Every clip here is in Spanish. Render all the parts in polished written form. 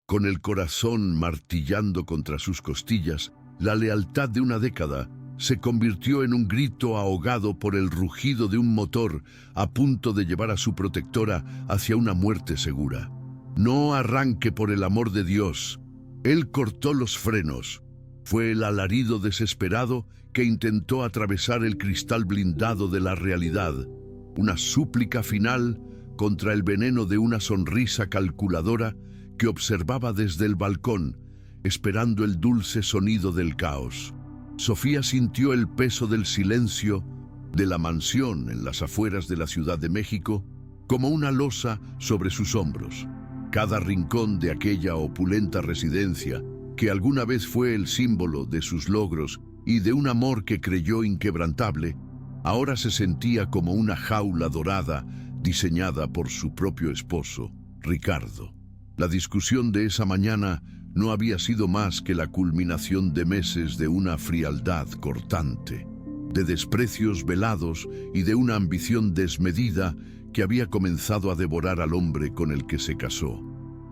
Con el corazón martillando contra sus costillas, la lealtad de una década se convirtió en un grito ahogado por el rugido de un motor a punto de llevar a su protectora hacia una muerte segura. No arranque, por el amor de Dios. Él cortó los frenos. Fue el alarido desesperado que intentó atravesar el cristal blindado de la realidad. Una súplica final contra el veneno de una sonrisa calculadora que observaba desde el balcón, esperando el dulce sonido del caos. Sofía sintió el peso del silencio de la mansión en las afueras de la Ciudad de México como una losa sobre sus hombros. Cada rincón de aquella opulenta residencia, que alguna vez fue el símbolo de sus logros y de un amor que creyó inquebrantable, ahora se sentía como una jaula dorada diseñada por su propio esposo, Ricardo. La discusión de esa mañana no había sido más que la culminación de meses de una frialdad cortante, de desprecios velados y de una ambición desmedida que había comenzado a devorar al hombre con el que se casó.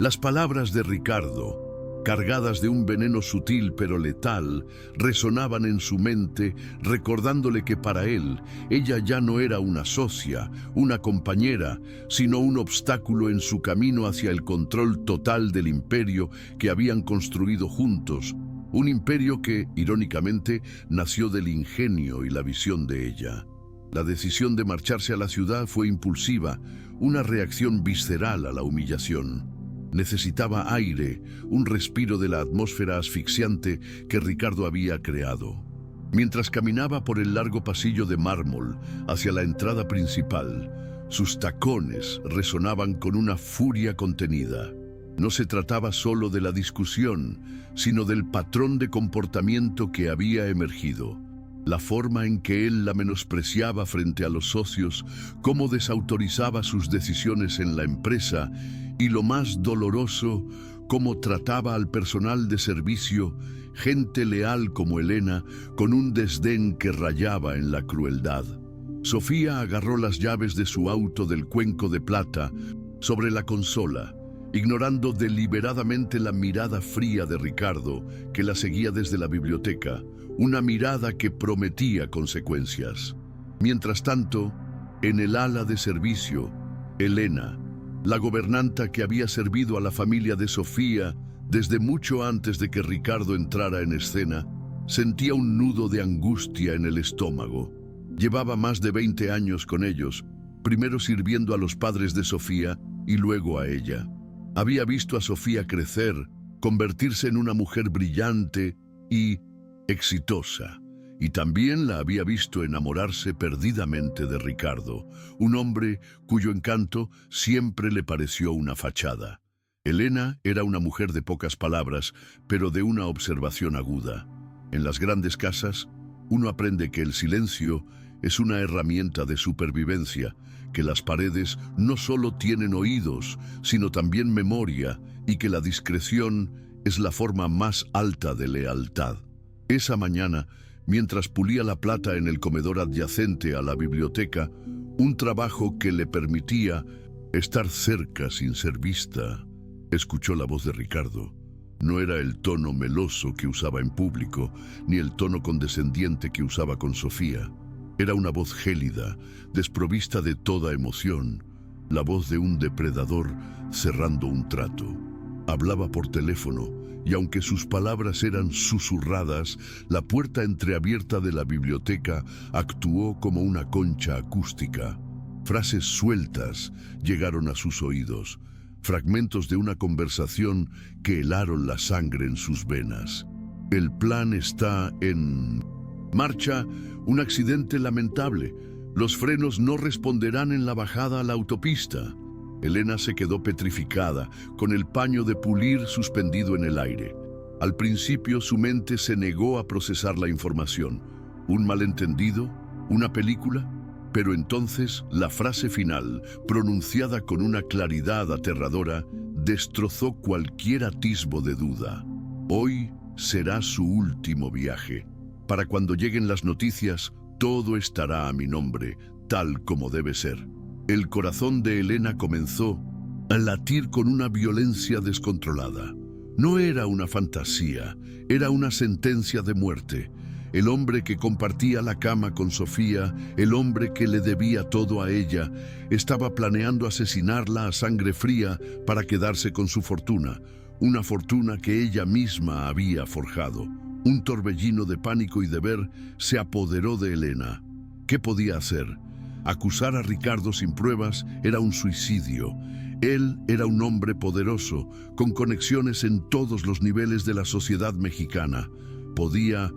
Las palabras de Ricardo, cargadas de un veneno sutil pero letal, resonaban en su mente, recordándole que para él, ella ya no era una socia, una compañera, sino un obstáculo en su camino hacia el control total del imperio que habían construido juntos, un imperio que, irónicamente, nació del ingenio y la visión de ella. La decisión de marcharse a la ciudad fue impulsiva, una reacción visceral a la humillación. Necesitaba aire, un respiro de la atmósfera asfixiante que Ricardo había creado. Mientras caminaba por el largo pasillo de mármol hacia la entrada principal, sus tacones resonaban con una furia contenida. No se trataba solo de la discusión, sino del patrón de comportamiento que había emergido. La forma en que él la menospreciaba frente a los socios, cómo desautorizaba sus decisiones en la empresa y, lo más doloroso, cómo trataba al personal de servicio, gente leal como Elena, con un desdén que rayaba en la crueldad. Sofía agarró las llaves de su auto del cuenco de plata sobre la consola, ignorando deliberadamente la mirada fría de Ricardo, que la seguía desde la biblioteca, una mirada que prometía consecuencias. Mientras tanto, en el ala de servicio, Elena, la gobernanta que había servido a la familia de Sofía desde mucho antes de que Ricardo entrara en escena, sentía un nudo de angustia en el estómago. Llevaba más de 20 años con ellos, primero sirviendo a los padres de Sofía y luego a ella. Había visto a Sofía crecer, convertirse en una mujer brillante y exitosa, y también la había visto enamorarse perdidamente de Ricardo, un hombre cuyo encanto siempre le pareció una fachada. Elena era una mujer de pocas palabras, pero de una observación aguda. En las grandes casas, uno aprende que el silencio es una herramienta de supervivencia, que las paredes no solo tienen oídos, sino también memoria, y que la discreción es la forma más alta de lealtad. Esa mañana, mientras pulía la plata en el comedor adyacente a la biblioteca, un trabajo que le permitía estar cerca sin ser vista, escuchó la voz de Ricardo. No era el tono meloso que usaba en público, ni el tono condescendiente que usaba con Sofía. Era una voz gélida, desprovista de toda emoción, la voz de un depredador cerrando un trato. Hablaba por teléfono, y aunque sus palabras eran susurradas, la puerta entreabierta de la biblioteca actuó como una concha acústica. Frases sueltas llegaron a sus oídos, fragmentos de una conversación que helaron la sangre en sus venas. El plan está en marcha, un accidente lamentable. Los frenos no responderán en la bajada a la autopista. Elena se quedó petrificada, con el paño de pulir suspendido en el aire. Al principio su mente se negó a procesar la información. ¿Un malentendido? ¿Una película? Pero entonces la frase final, pronunciada con una claridad aterradora, destrozó cualquier atisbo de duda. Hoy será su último viaje. Para cuando lleguen las noticias, todo estará a mi nombre, tal como debe ser. El corazón de Elena comenzó a latir con una violencia descontrolada. No era una fantasía, era una sentencia de muerte. El hombre que compartía la cama con Sofía, el hombre que le debía todo a ella, estaba planeando asesinarla a sangre fría para quedarse con su fortuna, una fortuna que ella misma había forjado. Un torbellino de pánico y deber se apoderó de Elena. ¿Qué podía hacer? Acusar a Ricardo sin pruebas era un suicidio. Él era un hombre poderoso, con conexiones en todos los niveles de la sociedad mexicana. Podía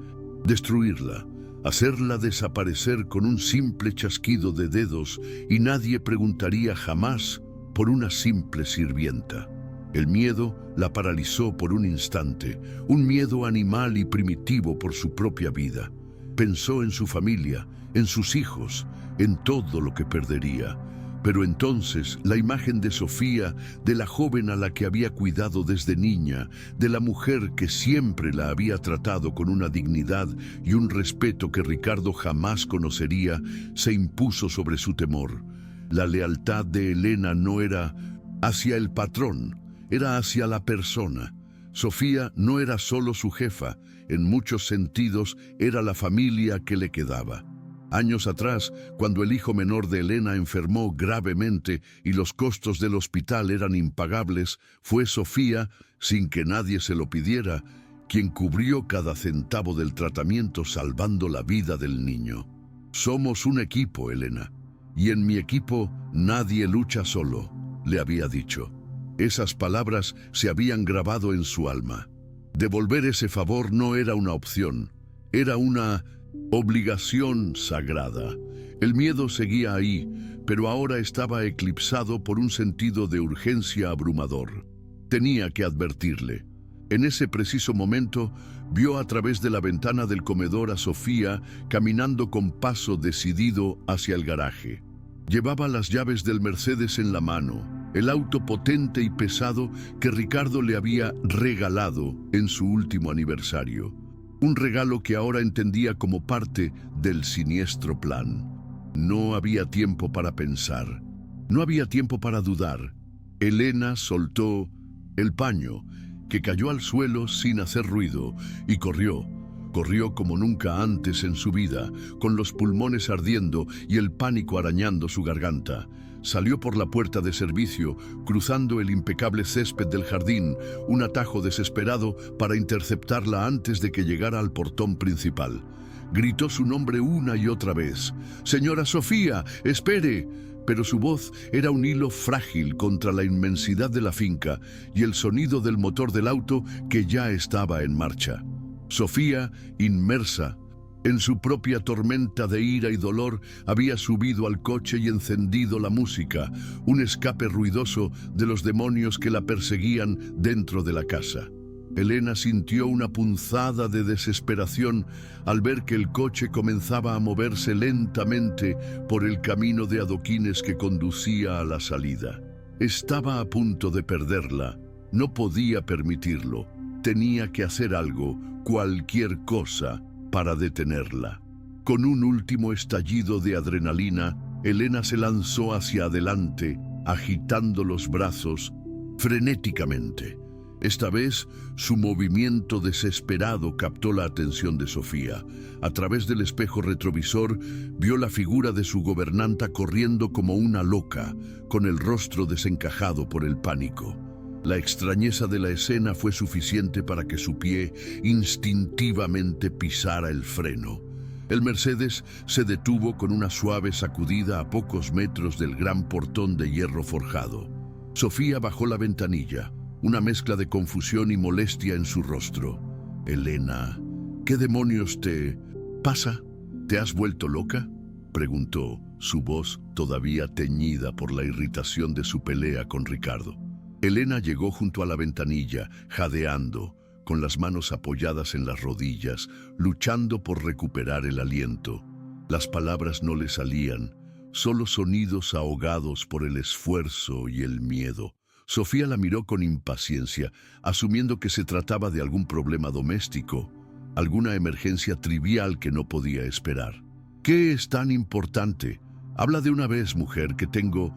destruirla, hacerla desaparecer con un simple chasquido de dedos y nadie preguntaría jamás por una simple sirvienta. El miedo la paralizó por un instante, un miedo animal y primitivo por su propia vida. Pensó en su familia, en sus hijos, en todo lo que perdería. Pero entonces la imagen de Sofía, de la joven a la que había cuidado desde niña, de la mujer que siempre la había tratado con una dignidad y un respeto que Ricardo jamás conocería, se impuso sobre su temor. La lealtad de Elena no era hacia el patrón, era hacia la persona. Sofía no era solo su jefa, en muchos sentidos era la familia que le quedaba. Años atrás, cuando el hijo menor de Elena enfermó gravemente y los costos del hospital eran impagables, fue Sofía, sin que nadie se lo pidiera, quien cubrió cada centavo del tratamiento salvando la vida del niño. Somos un equipo, Elena, y en mi equipo nadie lucha solo, le había dicho. Esas palabras se habían grabado en su alma. Devolver ese favor no era una opción, era una obligación sagrada. El miedo seguía ahí, pero ahora estaba eclipsado por un sentido de urgencia abrumador. Tenía que advertirle. En ese preciso momento, vio a través de la ventana del comedor a Sofía caminando con paso decidido hacia el garaje. Llevaba las llaves del Mercedes en la mano, el auto potente y pesado que Ricardo le había regalado en su último aniversario. Un regalo que ahora entendía como parte del siniestro plan. No había tiempo para pensar, no había tiempo para dudar. Elena soltó el paño, que cayó al suelo sin hacer ruido, y corrió. Corrió como nunca antes en su vida, con los pulmones ardiendo y el pánico arañando su garganta. Salió por la puerta de servicio, cruzando el impecable césped del jardín, un atajo desesperado para interceptarla antes de que llegara al portón principal. Gritó su nombre una y otra vez. «¡Señora Sofía, espere!» Pero su voz era un hilo frágil contra la inmensidad de la finca y el sonido del motor del auto que ya estaba en marcha. Sofía, inmersa en su propia tormenta de ira y dolor, había subido al coche y encendido la música, un escape ruidoso de los demonios que la perseguían dentro de la casa. Elena sintió una punzada de desesperación al ver que el coche comenzaba a moverse lentamente por el camino de adoquines que conducía a la salida. Estaba a punto de perderla. No podía permitirlo. Tenía que hacer algo, cualquier cosa, para detenerla. Con un último estallido de adrenalina, Elena se lanzó hacia adelante, agitando los brazos frenéticamente. Esta vez, su movimiento desesperado captó la atención de Sofía. A través del espejo retrovisor, vio la figura de su gobernanta corriendo como una loca, con el rostro desencajado por el pánico. La extrañeza de la escena fue suficiente para que su pie instintivamente pisara el freno. El Mercedes se detuvo con una suave sacudida a pocos metros del gran portón de hierro forjado. Sofía bajó la ventanilla, una mezcla de confusión y molestia en su rostro. «Elena, ¿qué demonios te pasa? ¿Te has vuelto loca?», preguntó, su voz todavía teñida por la irritación de su pelea con Ricardo. Elena llegó junto a la ventanilla, jadeando, con las manos apoyadas en las rodillas, luchando por recuperar el aliento. Las palabras no le salían, solo sonidos ahogados por el esfuerzo y el miedo. Sofía la miró con impaciencia, asumiendo que se trataba de algún problema doméstico, alguna emergencia trivial que no podía esperar. «¿Qué es tan importante? Habla de una vez, mujer, que tengo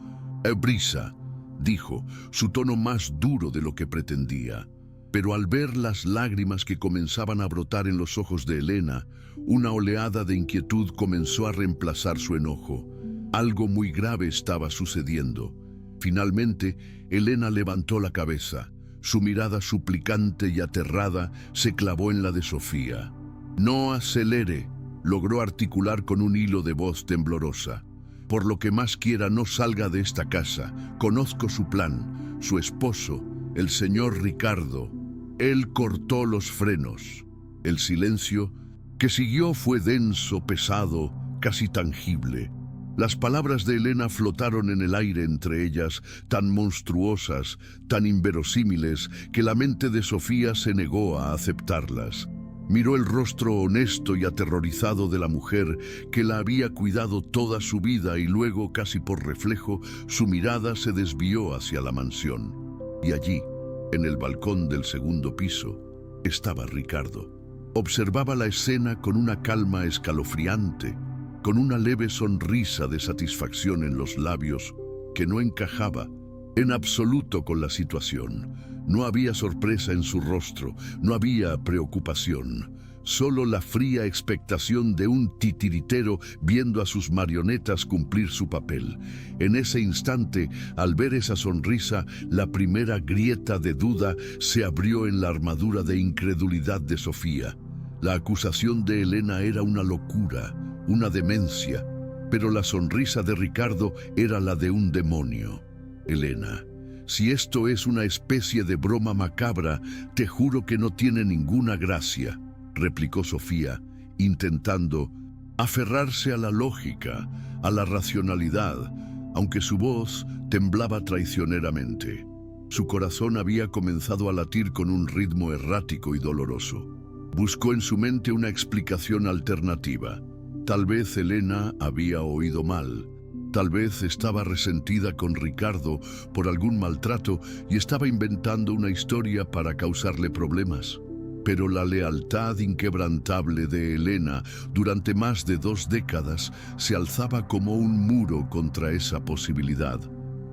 prisa», dijo, su tono más duro de lo que pretendía. Pero al ver las lágrimas que comenzaban a brotar en los ojos de Elena, una oleada de inquietud comenzó a reemplazar su enojo. Algo muy grave estaba sucediendo. Finalmente, Elena levantó la cabeza. Su mirada suplicante y aterrada se clavó en la de Sofía. «No acelere», logró articular con un hilo de voz temblorosa. «Por lo que más quiera, no salga de esta casa. Conozco su plan. Su esposo, el señor Ricardo». Él cortó los frenos. El silencio que siguió fue denso, pesado, casi tangible. Las palabras de Elena flotaron en el aire entre ellas, tan monstruosas, tan inverosímiles, que la mente de Sofía se negó a aceptarlas. Miró el rostro honesto y aterrorizado de la mujer que la había cuidado toda su vida y luego, casi por reflejo, su mirada se desvió hacia la mansión. Y allí, en el balcón del segundo piso, estaba Ricardo. Observaba la escena con una calma escalofriante, con una leve sonrisa de satisfacción en los labios que no encajaba en absoluto con la situación. No había sorpresa en su rostro, no había preocupación, solo la fría expectación de un titiritero viendo a sus marionetas cumplir su papel. En ese instante, al ver esa sonrisa, la primera grieta de duda se abrió en la armadura de incredulidad de Sofía. La acusación de Elena era una locura, una demencia, pero la sonrisa de Ricardo era la de un demonio. «Elena, si esto es una especie de broma macabra, te juro que no tiene ninguna gracia», replicó Sofía, intentando aferrarse a la lógica, a la racionalidad, aunque su voz temblaba traicioneramente. Su corazón había comenzado a latir con un ritmo errático y doloroso. Buscó en su mente una explicación alternativa. Tal vez Elena había oído mal. Tal vez estaba resentida con Ricardo por algún maltrato y estaba inventando una historia para causarle problemas. Pero la lealtad inquebrantable de Elena durante más de 2 décadas se alzaba como un muro contra esa posibilidad.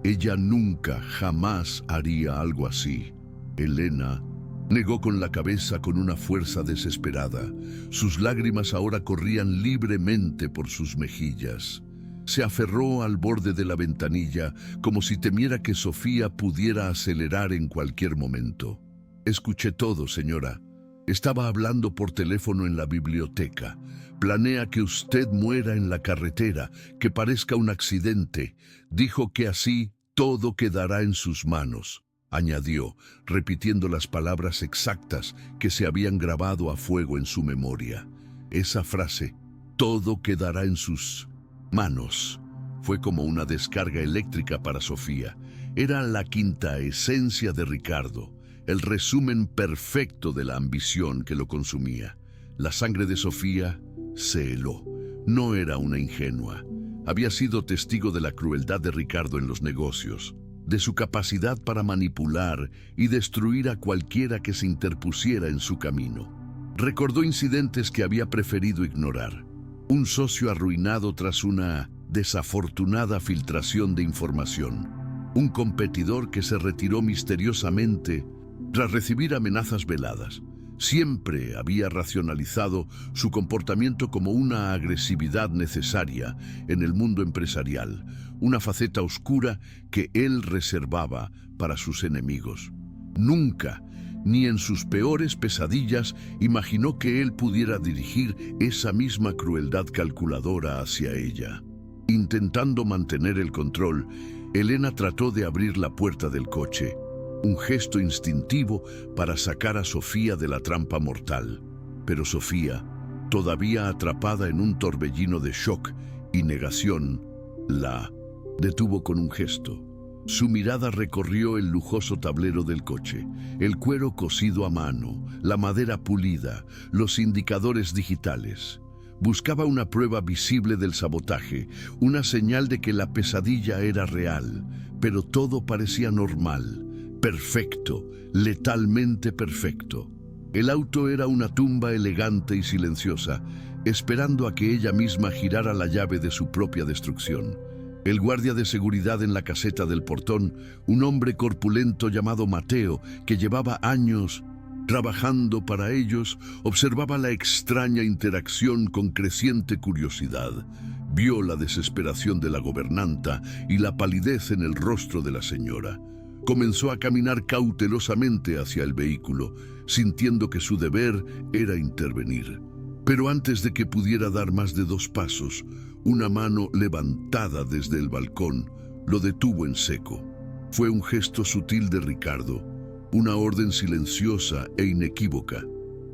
Ella nunca, jamás haría algo así. Elena negó con la cabeza con una fuerza desesperada. Sus lágrimas ahora corrían libremente por sus mejillas. Se aferró al borde de la ventanilla como si temiera que Sofía pudiera acelerar en cualquier momento. «Escuché todo, señora. Estaba hablando por teléfono en la biblioteca. Planea que usted muera en la carretera, que parezca un accidente. Dijo que así todo quedará en sus manos», añadió, repitiendo las palabras exactas que se habían grabado a fuego en su memoria. Esa frase, «todo quedará en sus manos», fue como una descarga eléctrica para Sofía. Era la quinta esencia de Ricardo, el resumen perfecto de la ambición que lo consumía. La sangre de Sofía se heló. No era una ingenua. Había sido testigo de la crueldad de Ricardo en los negocios, de su capacidad para manipular y destruir a cualquiera que se interpusiera en su camino. Recordó incidentes que había preferido ignorar. Un socio arruinado tras una desafortunada filtración de información. Un competidor que se retiró misteriosamente tras recibir amenazas veladas. Siempre había racionalizado su comportamiento como una agresividad necesaria en el mundo empresarial, una faceta oscura que él reservaba para sus enemigos. Nunca, ni en sus peores pesadillas, imaginó que él pudiera dirigir esa misma crueldad calculadora hacia ella. Intentando mantener el control, Elena trató de abrir la puerta del coche, un gesto instintivo para sacar a Sofía de la trampa mortal. Pero Sofía, todavía atrapada en un torbellino de shock y negación, la detuvo con un gesto. Su mirada recorrió el lujoso tablero del coche, el cuero cosido a mano, la madera pulida, los indicadores digitales. Buscaba una prueba visible del sabotaje, una señal de que la pesadilla era real, pero todo parecía normal, perfecto, letalmente perfecto. El auto era una tumba elegante y silenciosa, esperando a que ella misma girara la llave de su propia destrucción. El guardia de seguridad en la caseta del portón, un hombre corpulento llamado Mateo, que llevaba años Trabajando para ellos, observaba la extraña interacción con creciente curiosidad. Vio la desesperación de la gobernanta y la palidez en el rostro de la señora. Comenzó a caminar cautelosamente hacia el vehículo, sintiendo que su deber era intervenir. Pero antes de que pudiera dar más de 2 pasos, una mano levantada desde el balcón lo detuvo en seco. Fue un gesto sutil de Ricardo, una orden silenciosa e inequívoca.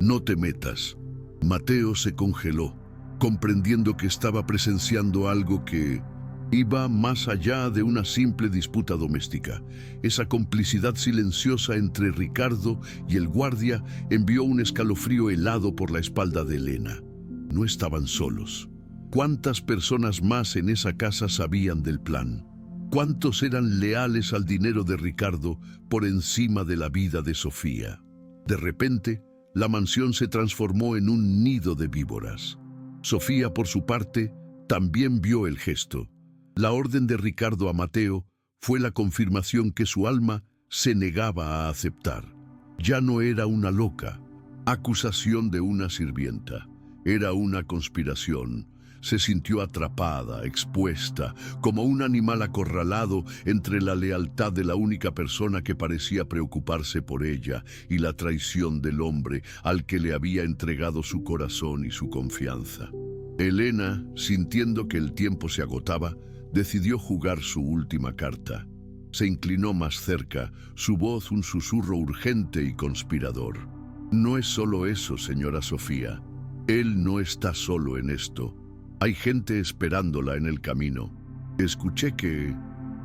«No te metas». Mateo se congeló, comprendiendo que estaba presenciando algo que iba más allá de una simple disputa doméstica. Esa complicidad silenciosa entre Ricardo y el guardia envió un escalofrío helado por la espalda de Elena. No estaban solos. ¿Cuántas personas más en esa casa sabían del plan? ¿Cuántos eran leales al dinero de Ricardo por encima de la vida de Sofía? De repente, la mansión se transformó en un nido de víboras. Sofía, por su parte, también vio el gesto. La orden de Ricardo a Mateo fue la confirmación que su alma se negaba a aceptar. Ya no era una loca, acusación de una sirvienta. Era una conspiración. Se sintió atrapada, expuesta, como un animal acorralado entre la lealtad de la única persona que parecía preocuparse por ella y la traición del hombre al que le había entregado su corazón y su confianza. Elena, sintiendo que el tiempo se agotaba, decidió jugar su última carta. Se inclinó más cerca, su voz un susurro urgente y conspirador. «No es solo eso, señora Sofía. Él no está solo en esto. Hay gente esperándola en el camino. Escuché que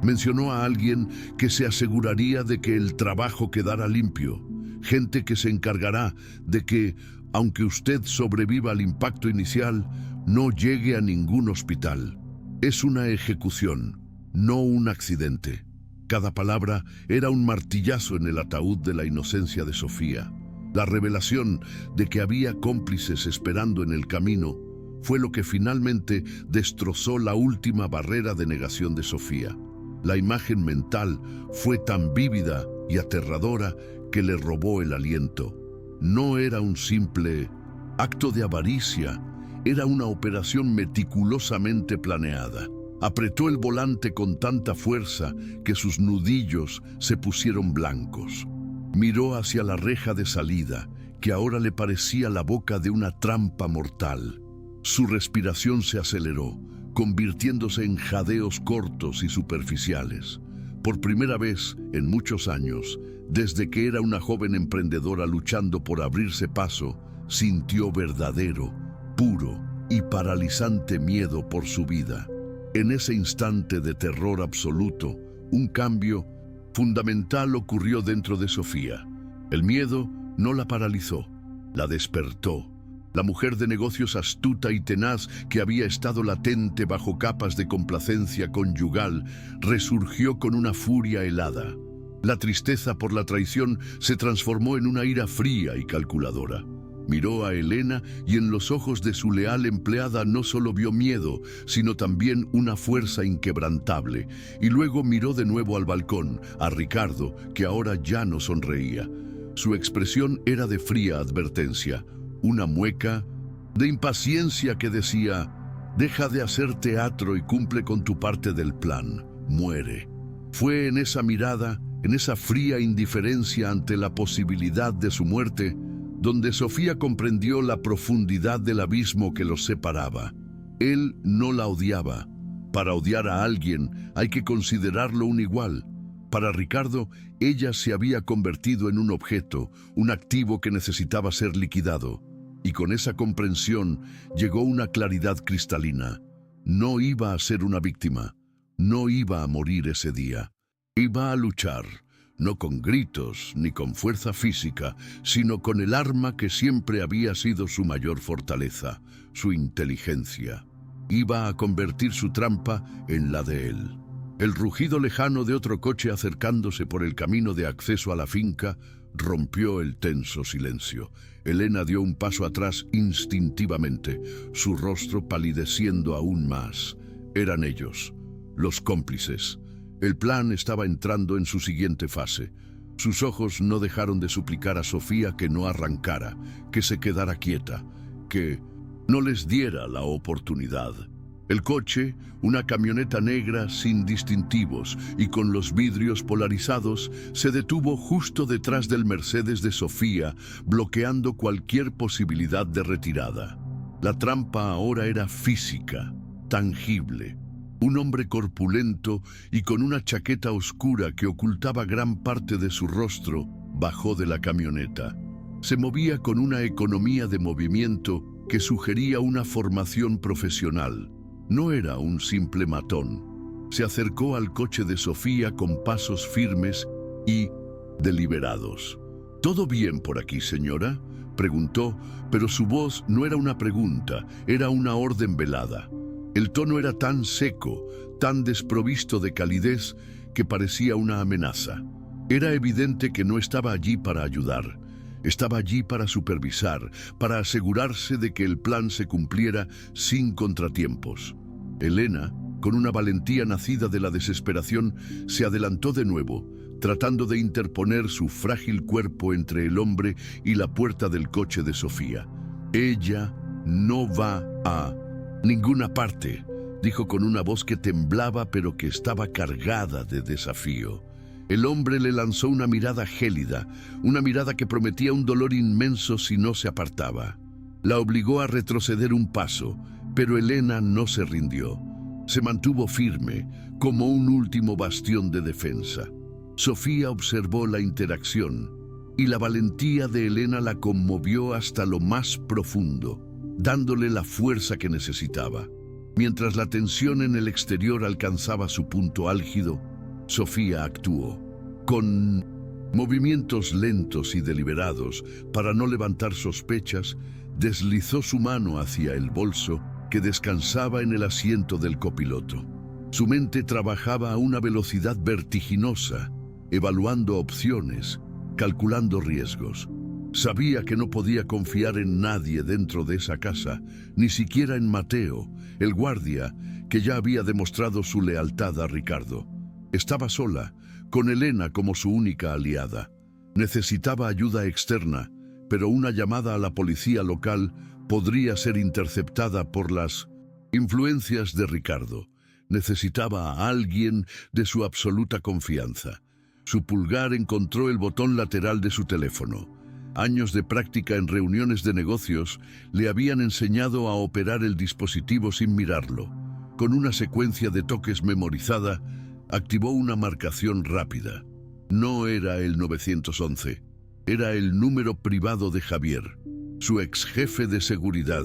mencionó a alguien que se aseguraría de que el trabajo quedara limpio. Gente que se encargará de que, aunque usted sobreviva al impacto inicial, no llegue a ningún hospital. Es una ejecución, no un accidente». Cada palabra era un martillazo en el ataúd de la inocencia de Sofía. La revelación de que había cómplices esperando en el camino fue lo que finalmente destrozó la última barrera de negación de Sofía. La imagen mental fue tan vívida y aterradora que le robó el aliento. No era un simple acto de avaricia, era una operación meticulosamente planeada. Apretó el volante con tanta fuerza que sus nudillos se pusieron blancos. Miró hacia la reja de salida, que ahora le parecía la boca de una trampa mortal. Su respiración se aceleró, convirtiéndose en jadeos cortos y superficiales. Por primera vez en muchos años, desde que era una joven emprendedora luchando por abrirse paso, sintió verdadero, puro y paralizante miedo por su vida. En ese instante de terror absoluto, un cambio fundamental ocurrió dentro de Sofía. El miedo no la paralizó, la despertó. La mujer de negocios astuta y tenaz que había estado latente bajo capas de complacencia conyugal resurgió con una furia helada. La tristeza por la traición se transformó en una ira fría y calculadora. Miró a Elena y en los ojos de su leal empleada no solo vio miedo, sino también una fuerza inquebrantable. Y luego miró de nuevo al balcón, a Ricardo, que ahora ya no sonreía. Su expresión era de fría advertencia, una mueca de impaciencia que decía: «Deja de hacer teatro y cumple con tu parte del plan. Muere». Fue en esa mirada, en esa fría indiferencia ante la posibilidad de su muerte, donde Sofía comprendió la profundidad del abismo que los separaba. Él no la odiaba. Para odiar a alguien hay que considerarlo un igual. Para Ricardo, ella se había convertido en un objeto, un activo que necesitaba ser liquidado. Y con esa comprensión llegó una claridad cristalina. No iba a ser una víctima. No iba a morir ese día. Iba a luchar. No con gritos ni con fuerza física, sino con el arma que siempre había sido su mayor fortaleza, su inteligencia. Iba a convertir su trampa en la de él. El rugido lejano de otro coche acercándose por el camino de acceso a la finca rompió el tenso silencio. Elena dio un paso atrás instintivamente, su rostro palideciendo aún más. Eran ellos, los cómplices. El plan estaba entrando en su siguiente fase. Sus ojos no dejaron de suplicar a Sofía que no arrancara, que se quedara quieta, que no les diera la oportunidad. El coche, una camioneta negra sin distintivos y con los vidrios polarizados, se detuvo justo detrás del Mercedes de Sofía, bloqueando cualquier posibilidad de retirada. La trampa ahora era física, tangible. Un hombre corpulento y con una chaqueta oscura que ocultaba gran parte de su rostro bajó de la camioneta. Se movía con una economía de movimiento que sugería una formación profesional. No era un simple matón. Se acercó al coche de Sofía con pasos firmes y deliberados. ¿Todo bien por aquí, señora?, preguntó, pero su voz no era una pregunta, era una orden velada. El tono era tan seco, tan desprovisto de calidez, que parecía una amenaza. Era evidente que no estaba allí para ayudar. Estaba allí para supervisar, para asegurarse de que el plan se cumpliera sin contratiempos. Elena, con una valentía nacida de la desesperación, se adelantó de nuevo, tratando de interponer su frágil cuerpo entre el hombre y la puerta del coche de Sofía. «Ella no va a ninguna parte», dijo con una voz que temblaba pero que estaba cargada de desafío. El hombre le lanzó una mirada gélida, una mirada que prometía un dolor inmenso si no se apartaba. La obligó a retroceder un paso, pero Elena no se rindió. Se mantuvo firme, como un último bastión de defensa. Sofía observó la interacción, y la valentía de Elena la conmovió hasta lo más profundo, dándole la fuerza que necesitaba. Mientras la tensión en el exterior alcanzaba su punto álgido, Sofía actuó. Con movimientos lentos y deliberados, para no levantar sospechas, deslizó su mano hacia el bolso que descansaba en el asiento del copiloto. Su mente trabajaba a una velocidad vertiginosa, evaluando opciones, calculando riesgos. Sabía que no podía confiar en nadie dentro de esa casa, ni siquiera en Mateo, el guardia, que ya había demostrado su lealtad a Ricardo. Estaba sola, con Elena como su única aliada. Necesitaba ayuda externa, pero una llamada a la policía local podría ser interceptada por las influencias de Ricardo. Necesitaba a alguien de su absoluta confianza. Su pulgar encontró el botón lateral de su teléfono. Años de práctica en reuniones de negocios le habían enseñado a operar el dispositivo sin mirarlo. Con una secuencia de toques memorizada, activó una marcación rápida. No era el 911, era el número privado de Javier, su ex jefe de seguridad,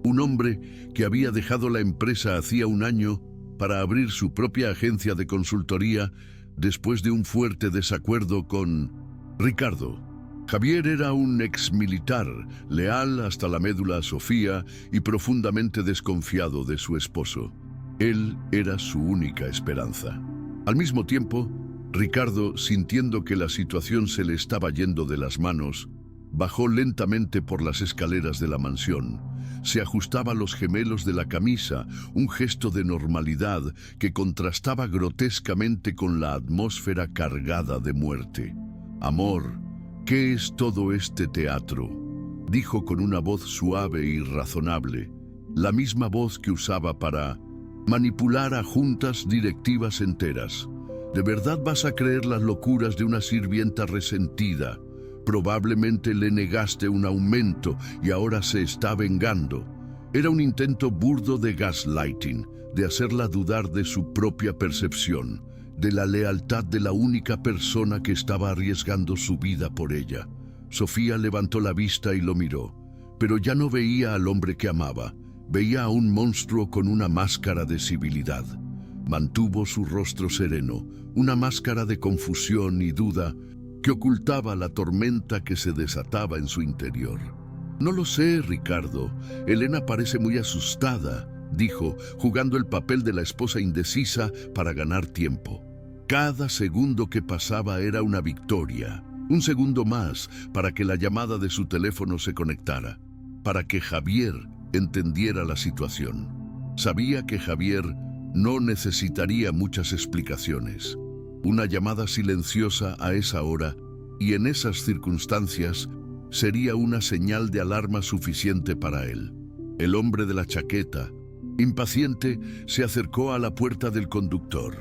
un hombre que había dejado la empresa hacía un año para abrir su propia agencia de consultoría después de un fuerte desacuerdo con Ricardo. Javier era un exmilitar, leal hasta la médula a Sofía y profundamente desconfiado de su esposo. Él era su única esperanza. Al mismo tiempo, Ricardo, sintiendo que la situación se le estaba yendo de las manos, bajó lentamente por las escaleras de la mansión. Se ajustaba los gemelos de la camisa, un gesto de normalidad que contrastaba grotescamente con la atmósfera cargada de muerte. «Amor, ¿qué es todo este teatro?», dijo con una voz suave y razonable, la misma voz que usaba para manipular a juntas directivas enteras. ¿De verdad vas a creer las locuras de una sirvienta resentida? Probablemente le negaste un aumento y ahora se está vengando. Era un intento burdo de gaslighting, de hacerla dudar de su propia percepción, de la lealtad de la única persona que estaba arriesgando su vida por ella. Sofía levantó la vista y lo miró, pero ya no veía al hombre que amaba. Veía a un monstruo con una máscara de civilidad. Mantuvo su rostro sereno, una máscara de confusión y duda que ocultaba la tormenta que se desataba en su interior. «No lo sé, Ricardo. Elena parece muy asustada», dijo, jugando el papel de la esposa indecisa para ganar tiempo. Cada segundo que pasaba era una victoria. Un segundo más para que la llamada de su teléfono se conectara, para que Javier entendiera la situación. Sabía que Javier no necesitaría muchas explicaciones. Una llamada silenciosa a esa hora y en esas circunstancias sería una señal de alarma suficiente para él. El hombre de la chaqueta, impaciente, se acercó a la puerta del conductor.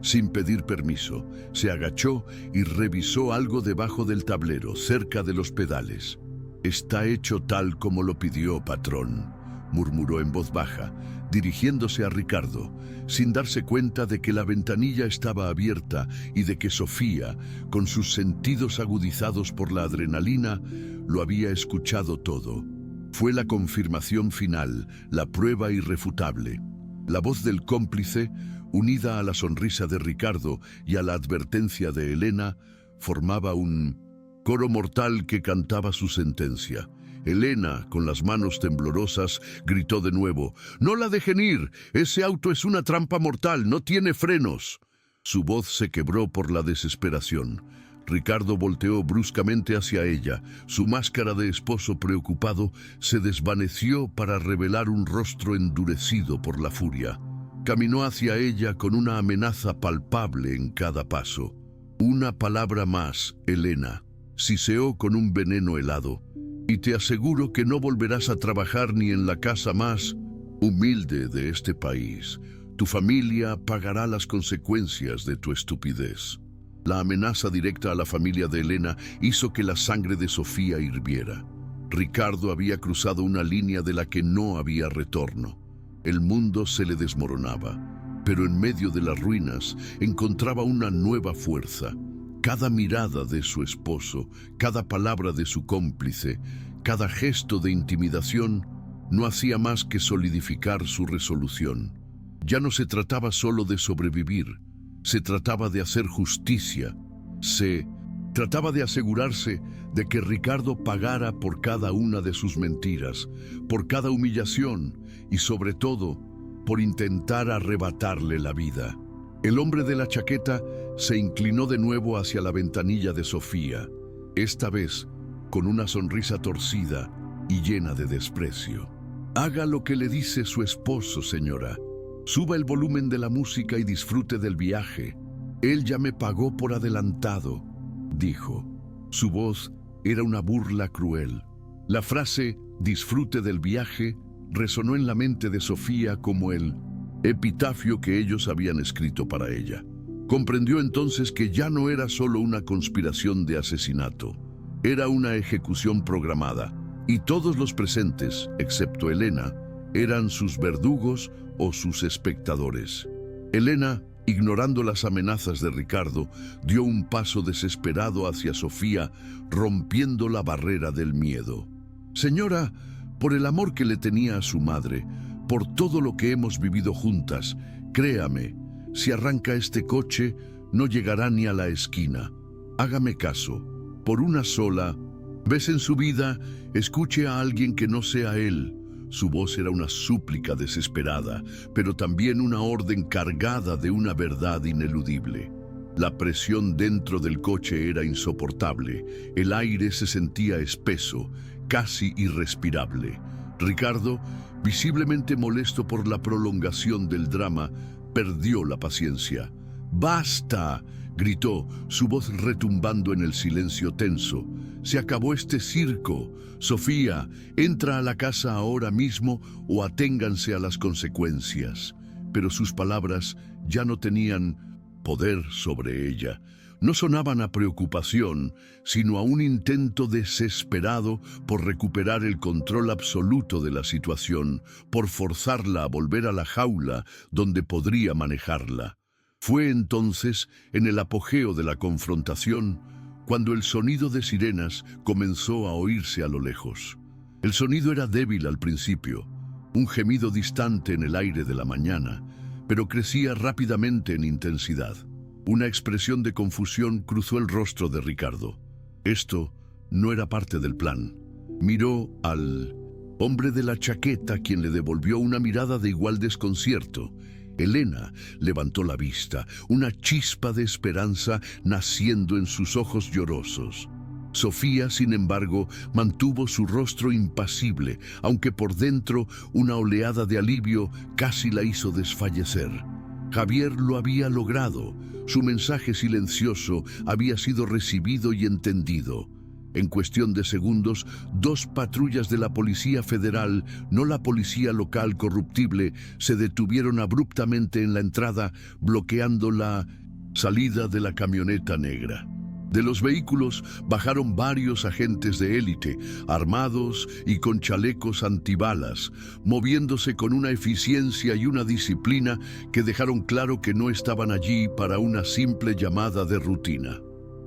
Sin pedir permiso, se agachó y revisó algo debajo del tablero, cerca de los pedales. «Está hecho tal como lo pidió, patrón», murmuró en voz baja, dirigiéndose a Ricardo, sin darse cuenta de que la ventanilla estaba abierta y de que Sofía, con sus sentidos agudizados por la adrenalina, lo había escuchado todo. Fue la confirmación final, la prueba irrefutable. La voz del cómplice, unida a la sonrisa de Ricardo y a la advertencia de Elena, formaba un coro mortal que cantaba su sentencia. Elena, con las manos temblorosas, gritó de nuevo: «¡No la dejen ir! ¡Ese auto es una trampa mortal! ¡No tiene frenos!». Su voz se quebró por la desesperación. Ricardo volteó bruscamente hacia ella. Su máscara de esposo preocupado se desvaneció para revelar un rostro endurecido por la furia. Caminó hacia ella con una amenaza palpable en cada paso. «Una palabra más, Elena», siseó con un veneno helado, «y te aseguro que no volverás a trabajar ni en la casa más humilde de este país. Tu familia pagará las consecuencias de tu estupidez». La amenaza directa a la familia de Elena hizo que la sangre de Sofía hirviera. Ricardo había cruzado una línea de la que no había retorno. El mundo se le desmoronaba, pero en medio de las ruinas encontraba una nueva fuerza. Cada mirada de su esposo, cada palabra de su cómplice, cada gesto de intimidación no hacía más que solidificar su resolución. Ya no se trataba solo de sobrevivir, se trataba de hacer justicia. Se trataba de asegurarse de que Ricardo pagara por cada una de sus mentiras, por cada humillación y sobre todo por intentar arrebatarle la vida. El hombre de la chaqueta se inclinó de nuevo hacia la ventanilla de Sofía, esta vez con una sonrisa torcida y llena de desprecio. «Haga lo que le dice su esposo, señora. Suba el volumen de la música y disfrute del viaje. Él ya me pagó por adelantado», dijo. Su voz era una burla cruel. La frase «disfrute del viaje» resonó en la mente de Sofía como el epitafio que ellos habían escrito para ella. Comprendió entonces que ya no era solo una conspiración de asesinato, era una ejecución programada, y todos los presentes, excepto Elena, eran sus verdugos o sus espectadores. Elena, ignorando las amenazas de Ricardo, dio un paso desesperado hacia Sofía, rompiendo la barrera del miedo. «Señora, por el amor que le tenía a su madre, por todo lo que hemos vivido juntas, créame, si arranca este coche, no llegará ni a la esquina. Hágame caso, por una sola vez en su vida, escuche a alguien que no sea él». Su voz era una súplica desesperada, pero también una orden cargada de una verdad ineludible. La presión dentro del coche era insoportable. El aire se sentía espeso, casi irrespirable. Ricardo, visiblemente molesto por la prolongación del drama, perdió la paciencia. «¡Basta!», gritó, su voz retumbando en el silencio tenso. «Se acabó este circo. Sofía, entra a la casa ahora mismo o aténganse a las consecuencias». Pero sus palabras ya no tenían poder sobre ella. No sonaban a preocupación, sino a un intento desesperado por recuperar el control absoluto de la situación, por forzarla a volver a la jaula donde podría manejarla. Fue entonces, en el apogeo de la confrontación, cuando el sonido de sirenas comenzó a oírse a lo lejos. El sonido era débil al principio, un gemido distante en el aire de la mañana, pero crecía rápidamente en intensidad. Una expresión de confusión cruzó el rostro de Ricardo. Esto no era parte del plan. Miró al hombre de la chaqueta, quien le devolvió una mirada de igual desconcierto. Elena levantó la vista, una chispa de esperanza naciendo en sus ojos llorosos. Sofía, sin embargo, mantuvo su rostro impasible, aunque por dentro una oleada de alivio casi la hizo desfallecer. Javier lo había logrado. Su mensaje silencioso había sido recibido y entendido. En cuestión de segundos, 2 patrullas de la Policía Federal, no la policía local corruptible, se detuvieron abruptamente en la entrada, bloqueando la salida de la camioneta negra. De los vehículos bajaron varios agentes de élite, armados y con chalecos antibalas, moviéndose con una eficiencia y una disciplina que dejaron claro que no estaban allí para una simple llamada de rutina.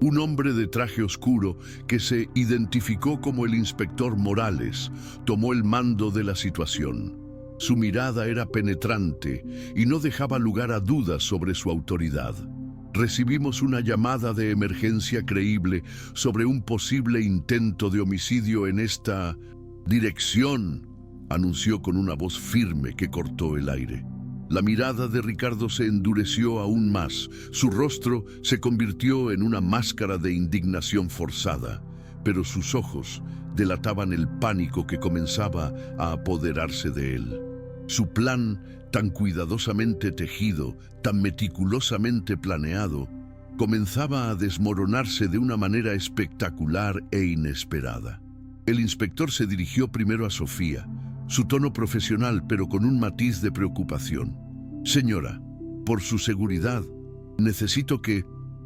Un hombre de traje oscuro, que se identificó como el inspector Morales, tomó el mando de la situación. Su mirada era penetrante y no dejaba lugar a dudas sobre su autoridad. Recibimos una llamada de emergencia creíble sobre un posible intento de homicidio en esta dirección, anunció con una voz firme que cortó el aire. La mirada de Ricardo se endureció aún más. Su rostro se convirtió en una máscara de indignación forzada, pero sus ojos delataban el pánico que comenzaba a apoderarse de él. Su plan, tan cuidadosamente tejido, tan meticulosamente planeado, comenzaba a desmoronarse de una manera espectacular e inesperada. El inspector se dirigió primero a Sofía, su tono profesional pero con un matiz de preocupación. «Señora, por su seguridad, necesito que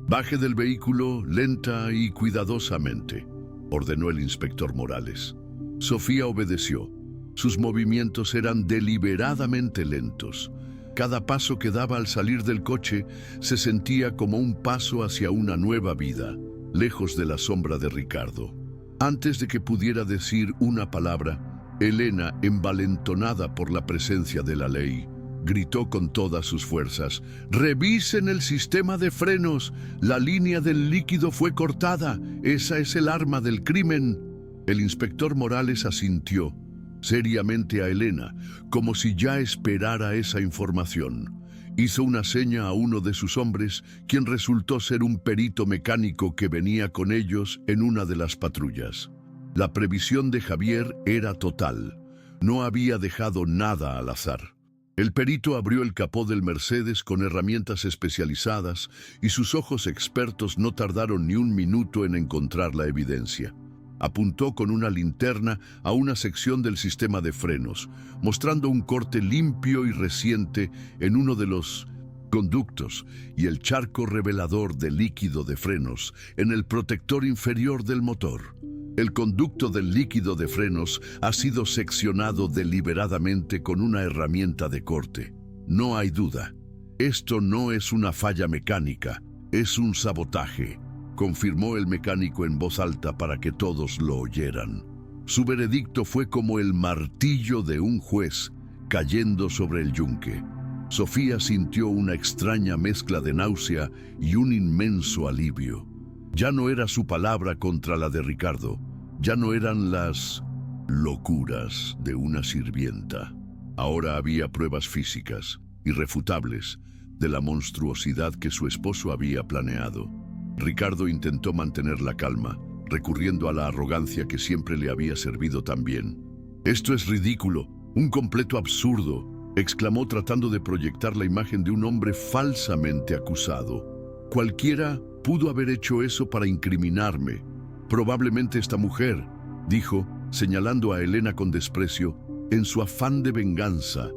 baje del vehículo lenta y cuidadosamente», ordenó el inspector Morales. Sofía obedeció. Sus movimientos eran deliberadamente lentos. Cada paso que daba al salir del coche se sentía como un paso hacia una nueva vida, lejos de la sombra de Ricardo. Antes de que pudiera decir una palabra, Elena, envalentonada por la presencia de la ley, gritó con todas sus fuerzas: «¡Revisen el sistema de frenos! La línea del líquido fue cortada. Esa es el arma del crimen». El inspector Morales asintió seriamente a Elena, como si ya esperara esa información. Hizo una seña a uno de sus hombres, quien resultó ser un perito mecánico que venía con ellos en una de las patrullas. La previsión de Javier era total. No había dejado nada al azar. El perito abrió el capó del Mercedes con herramientas especializadas y sus ojos expertos no tardaron ni un minuto en encontrar la evidencia. Apuntó con una linterna a una sección del sistema de frenos, mostrando un corte limpio y reciente en uno de los conductos y el charco revelador de líquido de frenos en el protector inferior del motor. El conducto del líquido de frenos ha sido seccionado deliberadamente con una herramienta de corte. No hay duda. Esto no es una falla mecánica, es un sabotaje, confirmó el mecánico en voz alta para que todos lo oyeran. Su veredicto fue como el martillo de un juez cayendo sobre el yunque. Sofía sintió una extraña mezcla de náusea y un inmenso alivio. Ya no era su palabra contra la de Ricardo, ya no eran las locuras de una sirvienta. Ahora había pruebas físicas, irrefutables, de la monstruosidad que su esposo había planeado. Ricardo intentó mantener la calma, recurriendo a la arrogancia que siempre le había servido tan bien. «Esto es ridículo, un completo absurdo», exclamó tratando de proyectar la imagen de un hombre falsamente acusado. «Cualquiera pudo haber hecho eso para incriminarme. Probablemente esta mujer», dijo, señalando a Elena con desprecio, «en su afán de venganza.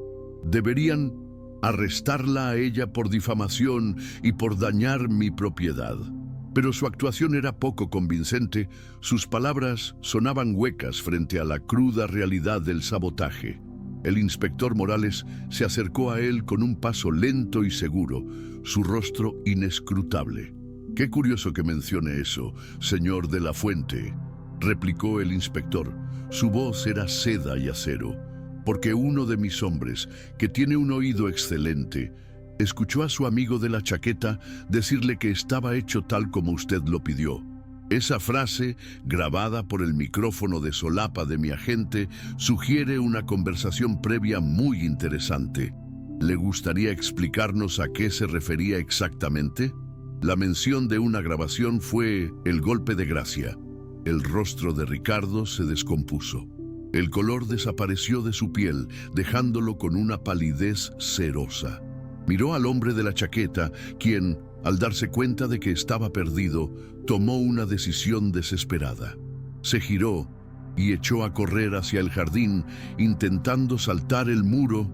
Deberían arrestarla a ella por difamación y por dañar mi propiedad». Pero su actuación era poco convincente, sus palabras sonaban huecas frente a la cruda realidad del sabotaje. El inspector Morales se acercó a él con un paso lento y seguro, su rostro inescrutable. «Qué curioso que mencione eso, señor de la Fuente», replicó el inspector. Su voz era seda y acero, porque uno de mis hombres, que tiene un oído excelente, escuchó a su amigo de la chaqueta decirle que estaba hecho tal como usted lo pidió. Esa frase, grabada por el micrófono de solapa de mi agente, sugiere una conversación previa muy interesante. ¿Le gustaría explicarnos a qué se refería exactamente? La mención de una grabación fue el golpe de gracia. El rostro de Ricardo se descompuso. El color desapareció de su piel, dejándolo con una palidez cerosa. Miró al hombre de la chaqueta, quien, al darse cuenta de que estaba perdido, tomó una decisión desesperada. Se giró y echó a correr hacia el jardín, intentando saltar el muro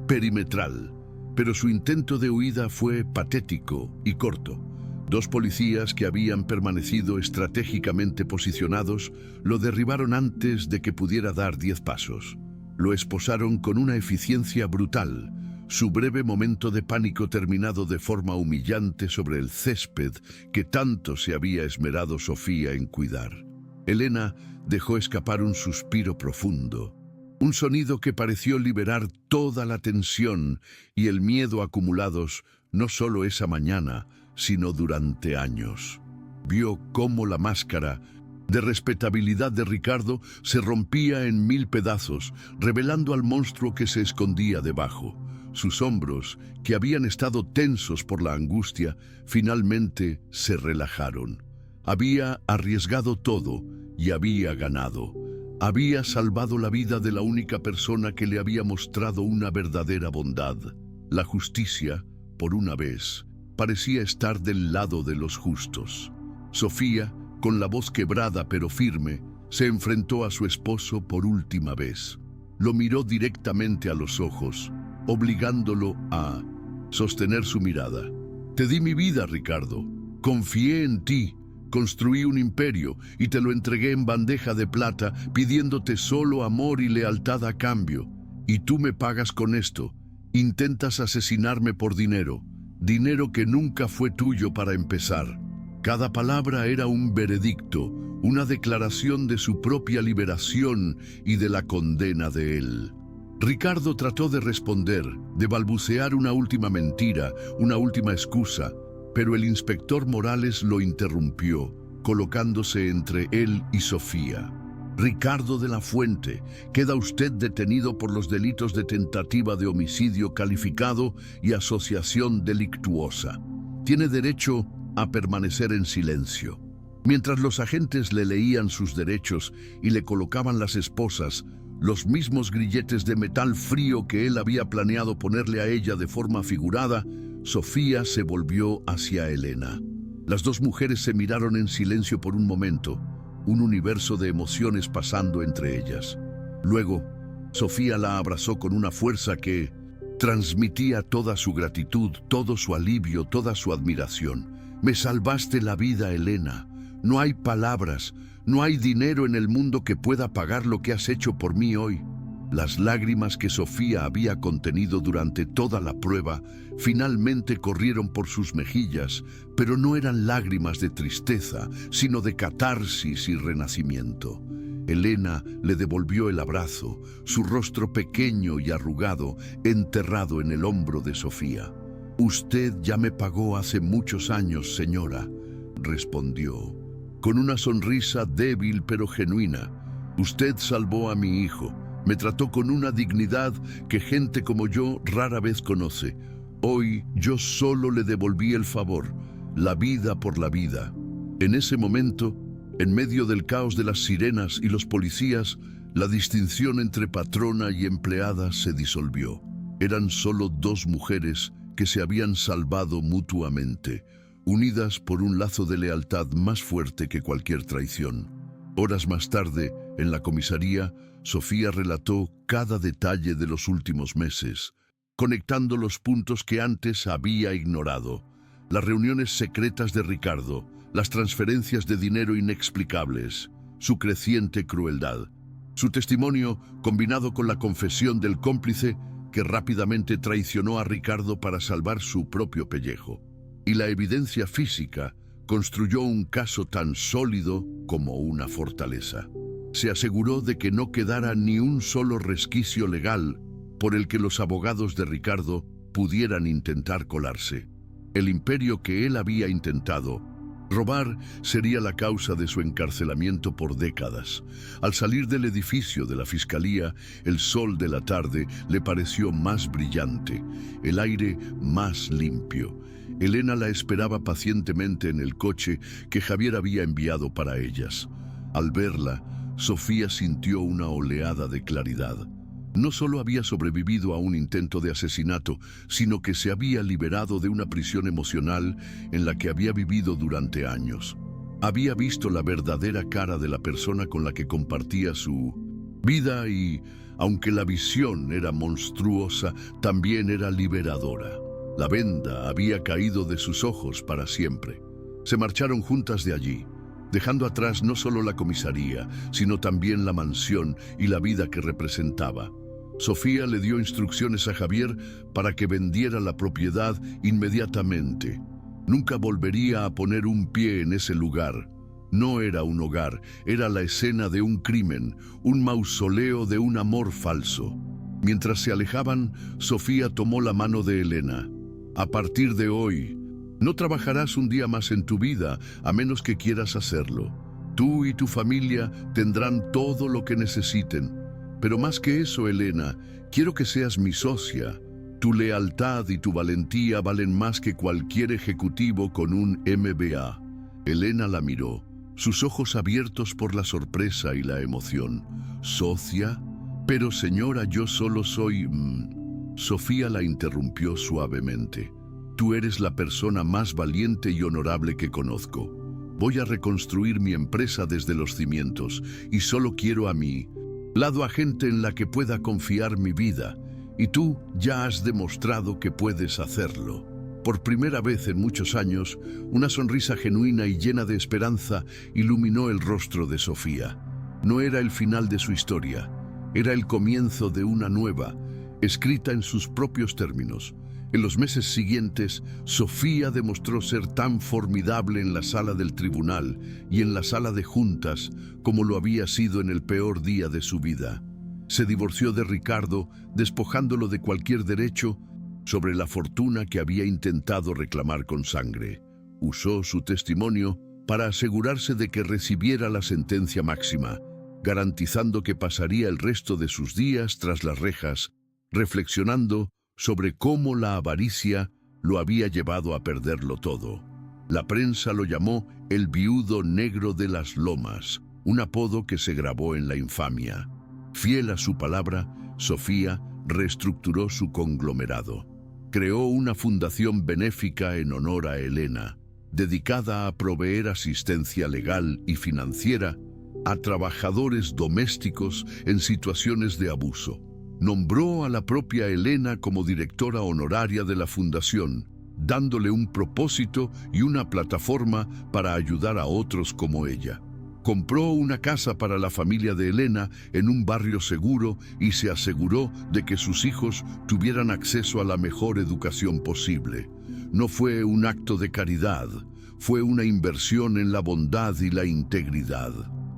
perimetral. Pero su intento de huida fue patético y corto. Dos policías que habían permanecido estratégicamente posicionados lo derribaron antes de que pudiera dar 10 pasos. Lo esposaron con una eficiencia brutal, su breve momento de pánico terminado de forma humillante sobre el césped que tanto se había esmerado Sofía en cuidar. Elena dejó escapar un suspiro profundo, un sonido que pareció liberar toda la tensión y el miedo acumulados no solo esa mañana, sino durante años. Vio cómo la máscara de respetabilidad de Ricardo se rompía en 1000 pedazos, revelando al monstruo que se escondía debajo. Sus hombros, que habían estado tensos por la angustia, finalmente se relajaron. Había arriesgado todo y había ganado. Había salvado la vida de la única persona que le había mostrado una verdadera bondad. La justicia, por una vez, parecía estar del lado de los justos. Sofía, con la voz quebrada pero firme, se enfrentó a su esposo por última vez. Lo miró directamente a los ojos, obligándolo a sostener su mirada. Te di mi vida, Ricardo. Confié en ti. Construí un imperio y te lo entregué en bandeja de plata, pidiéndote solo amor y lealtad a cambio. Y tú me pagas con esto. Intentas asesinarme por dinero. Dinero que nunca fue tuyo para empezar. Cada palabra era un veredicto, una declaración de su propia liberación y de la condena de él. Ricardo trató de responder, de balbucear una última mentira, una última excusa, pero el inspector Morales lo interrumpió, colocándose entre él y Sofía. Ricardo de la Fuente, queda usted detenido por los delitos de tentativa de homicidio calificado y asociación delictuosa. Tiene derecho a permanecer en silencio. Mientras los agentes le leían sus derechos y le colocaban las esposas, los mismos grilletes de metal frío que él había planeado ponerle a ella de forma figurada, Sofía se volvió hacia Elena. Las dos mujeres se miraron en silencio por un momento, un universo de emociones pasando entre ellas. Luego, Sofía la abrazó con una fuerza que transmitía toda su gratitud, todo su alivio, toda su admiración. Me salvaste la vida, Elena. No hay palabras, no hay dinero en el mundo que pueda pagar lo que has hecho por mí hoy. Las lágrimas que Sofía había contenido durante toda la prueba finalmente corrieron por sus mejillas, pero no eran lágrimas de tristeza, sino de catarsis y renacimiento. Elena le devolvió el abrazo, su rostro pequeño y arrugado, enterrado en el hombro de Sofía. «Usted ya me pagó hace muchos años, señora», respondió, con una sonrisa débil pero genuina. «Usted salvó a mi hijo. Me trató con una dignidad que gente como yo rara vez conoce. Hoy yo solo le devolví el favor, la vida por la vida». En ese momento, en medio del caos de las sirenas y los policías, la distinción entre patrona y empleada se disolvió. Eran solo dos mujeres que se habían salvado mutuamente, unidas por un lazo de lealtad más fuerte que cualquier traición. Horas más tarde, en la comisaría, Sofía relató cada detalle de los últimos meses, conectando los puntos que antes había ignorado. Las reuniones secretas de Ricardo, las transferencias de dinero inexplicables, su creciente crueldad. Su testimonio, combinado con la confesión del cómplice, que rápidamente traicionó a Ricardo para salvar su propio pellejo. Y la evidencia física construyó un caso tan sólido como una fortaleza. Se aseguró de que no quedara ni un solo resquicio legal por el que los abogados de Ricardo pudieran intentar colarse. El imperio que él había intentado robar sería la causa de su encarcelamiento por décadas. Al salir del edificio de la fiscalía, el sol de la tarde le pareció más brillante, el aire más limpio. Elena la esperaba pacientemente en el coche que Javier había enviado para ellas. Al verla, Sofía sintió una oleada de claridad. No solo había sobrevivido a un intento de asesinato, sino que se había liberado de una prisión emocional en la que había vivido durante años. Había visto la verdadera cara de la persona con la que compartía su vida y, aunque la visión era monstruosa, también era liberadora. La venda había caído de sus ojos para siempre. Se marcharon juntas de allí, dejando atrás no solo la comisaría, sino también la mansión y la vida que representaba. Sofía le dio instrucciones a Javier para que vendiera la propiedad inmediatamente. Nunca volvería a poner un pie en ese lugar. No era un hogar, era la escena de un crimen, un mausoleo de un amor falso. Mientras se alejaban, Sofía tomó la mano de Elena. A partir de hoy, no trabajarás un día más en tu vida, a menos que quieras hacerlo. Tú y tu familia tendrán todo lo que necesiten. Pero más que eso, Elena, quiero que seas mi socia. Tu lealtad y tu valentía valen más que cualquier ejecutivo con un MBA. Elena la miró, sus ojos abiertos por la sorpresa y la emoción. ¿Socia? Pero señora, yo solo soy... Sofía la interrumpió suavemente. Tú eres la persona más valiente y honorable que conozco. Voy a reconstruir mi empresa desde los cimientos y solo quiero a mí lado a gente en la que pueda confiar mi vida, y tú ya has demostrado que puedes hacerlo. Por primera vez en muchos años, una sonrisa genuina y llena de esperanza iluminó el rostro de Sofía. No era el final de su historia, era el comienzo de una nueva, escrita en sus propios términos. En los meses siguientes, Sofía demostró ser tan formidable en la sala del tribunal y en la sala de juntas como lo había sido en el peor día de su vida. Se divorció de Ricardo, despojándolo de cualquier derecho sobre la fortuna que había intentado reclamar con sangre. Usó su testimonio para asegurarse de que recibiera la sentencia máxima, garantizando que pasaría el resto de sus días tras las rejas, reflexionando sobre cómo la avaricia lo había llevado a perderlo todo. La prensa lo llamó el viudo negro de las lomas, un apodo que se grabó en la infamia. Fiel a su palabra, Sofía reestructuró su conglomerado. Creó una fundación benéfica en honor a Elena, dedicada a proveer asistencia legal y financiera a trabajadores domésticos en situaciones de abuso. Nombró a la propia Elena como directora honoraria de la fundación, dándole un propósito y una plataforma para ayudar a otros como ella. Compró una casa para la familia de Elena en un barrio seguro y se aseguró de que sus hijos tuvieran acceso a la mejor educación posible. No fue un acto de caridad, fue una inversión en la bondad y la integridad.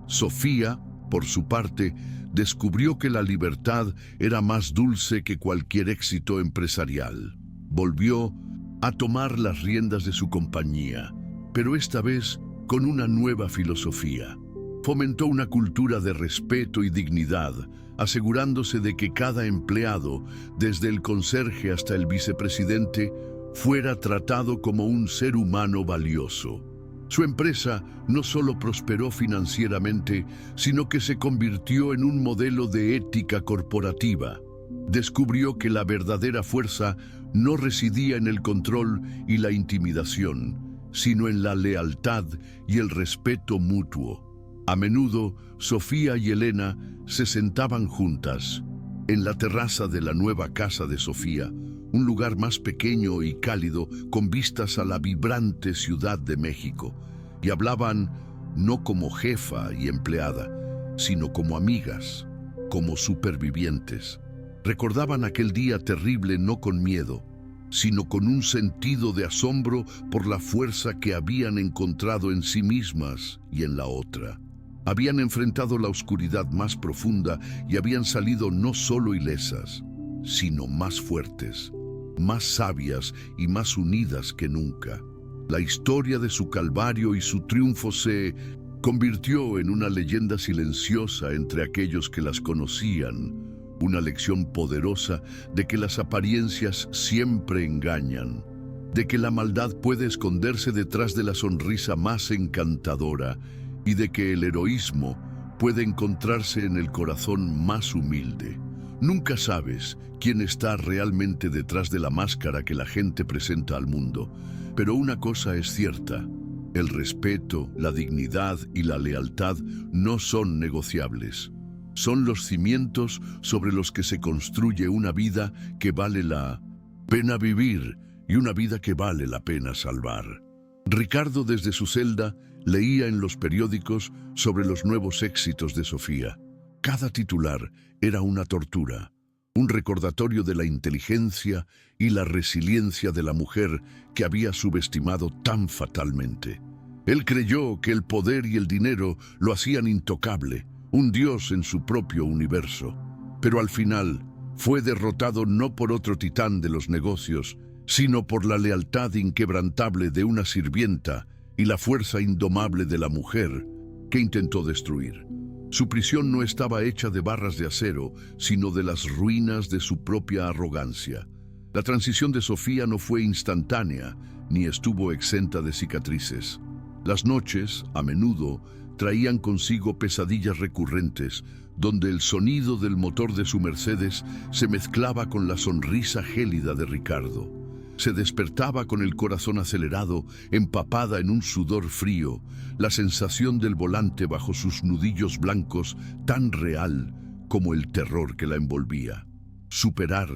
Sofía, por su parte, descubrió que la libertad era más dulce que cualquier éxito empresarial. Volvió a tomar las riendas de su compañía, pero esta vez con una nueva filosofía. Fomentó una cultura de respeto y dignidad, asegurándose de que cada empleado, desde el conserje hasta el vicepresidente, fuera tratado como un ser humano valioso. Su empresa no solo prosperó financieramente, sino que se convirtió en un modelo de ética corporativa. Descubrió que la verdadera fuerza no residía en el control y la intimidación, sino en la lealtad y el respeto mutuo. A menudo, Sofía y Elena se sentaban juntas en la terraza de la nueva casa de Sofía, un lugar más pequeño y cálido con vistas a la vibrante Ciudad de México, y hablaban no como jefa y empleada, sino como amigas, como supervivientes. Recordaban aquel día terrible no con miedo, sino con un sentido de asombro por la fuerza que habían encontrado en sí mismas y en la otra. Habían enfrentado la oscuridad más profunda y habían salido no solo ilesas, sino más fuertes, más sabias y más unidas que nunca. La historia de su calvario y su triunfo se convirtió en una leyenda silenciosa entre aquellos que las conocían, una lección poderosa de que las apariencias siempre engañan, de que la maldad puede esconderse detrás de la sonrisa más encantadora y de que el heroísmo puede encontrarse en el corazón más humilde. Nunca sabes quién está realmente detrás de la máscara que la gente presenta al mundo, pero una cosa es cierta: el respeto, la dignidad y la lealtad no son negociables. Son los cimientos sobre los que se construye una vida que vale la pena vivir y una vida que vale la pena salvar. Ricardo, desde su celda, leía en los periódicos sobre los nuevos éxitos de Sofía. Cada titular era una tortura, un recordatorio de la inteligencia y la resiliencia de la mujer que había subestimado tan fatalmente. Él creyó que el poder y el dinero lo hacían intocable, un dios en su propio universo. Pero al final fue derrotado no por otro titán de los negocios, sino por la lealtad inquebrantable de una sirvienta y la fuerza indomable de la mujer que intentó destruir. Su prisión no estaba hecha de barras de acero, sino de las ruinas de su propia arrogancia. La transición de Sofía no fue instantánea, ni estuvo exenta de cicatrices. Las noches, a menudo, traían consigo pesadillas recurrentes, donde el sonido del motor de su Mercedes se mezclaba con la sonrisa gélida de Ricardo. Se despertaba con el corazón acelerado, empapada en un sudor frío, la sensación del volante bajo sus nudillos blancos tan real como el terror que la envolvía. Superar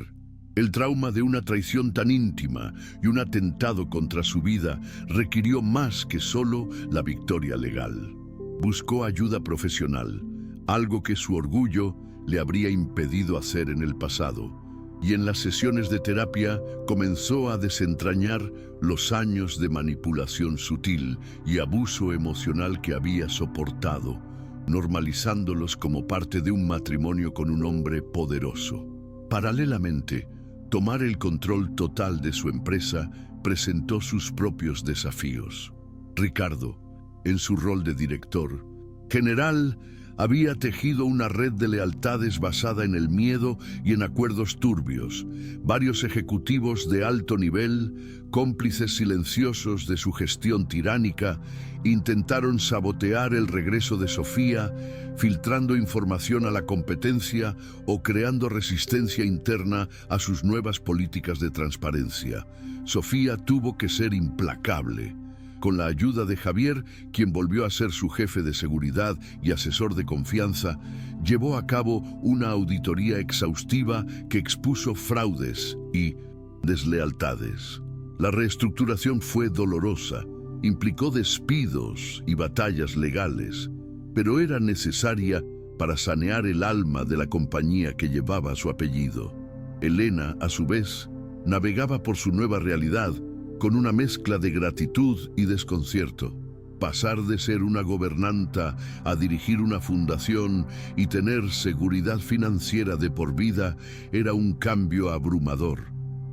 el trauma de una traición tan íntima y un atentado contra su vida requirió más que solo la victoria legal. Buscó ayuda profesional, algo que su orgullo le habría impedido hacer en el pasado. Y en las sesiones de terapia comenzó a desentrañar los años de manipulación sutil y abuso emocional que había soportado, normalizándolos como parte de un matrimonio con un hombre poderoso. Paralelamente, tomar el control total de su empresa presentó sus propios desafíos. Ricardo, en su rol de director general, había tejido una red de lealtades basada en el miedo y en acuerdos turbios. Varios ejecutivos de alto nivel, cómplices silenciosos de su gestión tiránica, intentaron sabotear el regreso de Sofía, filtrando información a la competencia o creando resistencia interna a sus nuevas políticas de transparencia. Sofía tuvo que ser implacable. Con la ayuda de Javier, quien volvió a ser su jefe de seguridad y asesor de confianza, llevó a cabo una auditoría exhaustiva que expuso fraudes y deslealtades. La reestructuración fue dolorosa, implicó despidos y batallas legales, pero era necesaria para sanear el alma de la compañía que llevaba su apellido. Elena, a su vez, navegaba por su nueva realidad, con una mezcla de gratitud y desconcierto. Pasar de ser una gobernanta a dirigir una fundación y tener seguridad financiera de por vida era un cambio abrumador.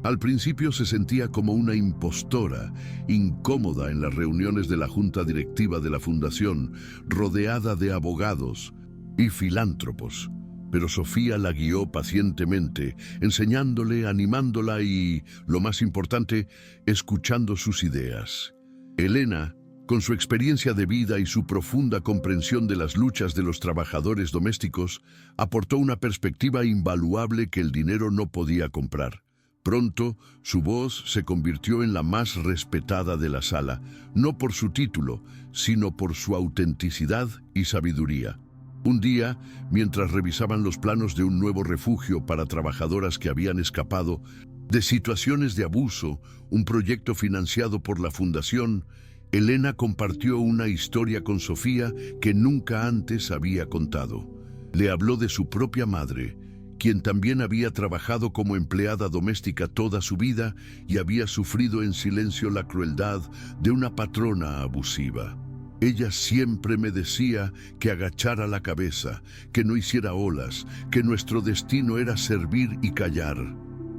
Al principio se sentía como una impostora, incómoda en las reuniones de la junta directiva de la fundación, rodeada de abogados y filántropos. Pero Sofía la guió pacientemente, enseñándole, animándola y, lo más importante, escuchando sus ideas. Elena, con su experiencia de vida y su profunda comprensión de las luchas de los trabajadores domésticos, aportó una perspectiva invaluable que el dinero no podía comprar. Pronto, su voz se convirtió en la más respetada de la sala, no por su título, sino por su autenticidad y sabiduría. Un día, mientras revisaban los planos de un nuevo refugio para trabajadoras que habían escapado de situaciones de abuso, un proyecto financiado por la fundación, Elena compartió una historia con Sofía que nunca antes había contado. Le habló de su propia madre, quien también había trabajado como empleada doméstica toda su vida y había sufrido en silencio la crueldad de una patrona abusiva. Ella siempre me decía que agachara la cabeza, que no hiciera olas, que nuestro destino era servir y callar,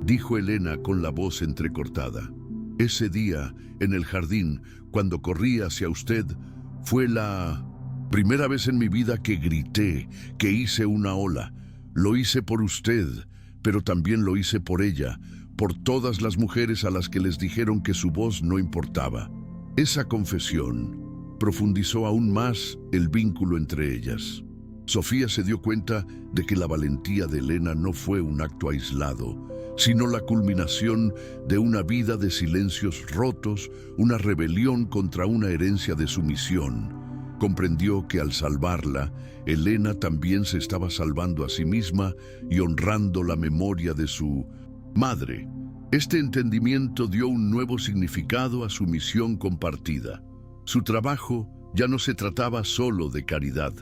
dijo Elena con la voz entrecortada. Ese día, en el jardín, cuando corrí hacia usted, fue la primera vez en mi vida que grité, que hice una ola. Lo hice por usted, pero también lo hice por ella, por todas las mujeres a las que les dijeron que su voz no importaba. Esa confesión profundizó aún más el vínculo entre ellas. Sofía se dio cuenta de que la valentía de Elena no fue un acto aislado, sino la culminación de una vida de silencios rotos, una rebelión contra una herencia de sumisión. Comprendió que al salvarla, Elena también se estaba salvando a sí misma y honrando la memoria de su madre. Este entendimiento dio un nuevo significado a su misión compartida. Su trabajo ya no se trataba solo de caridad,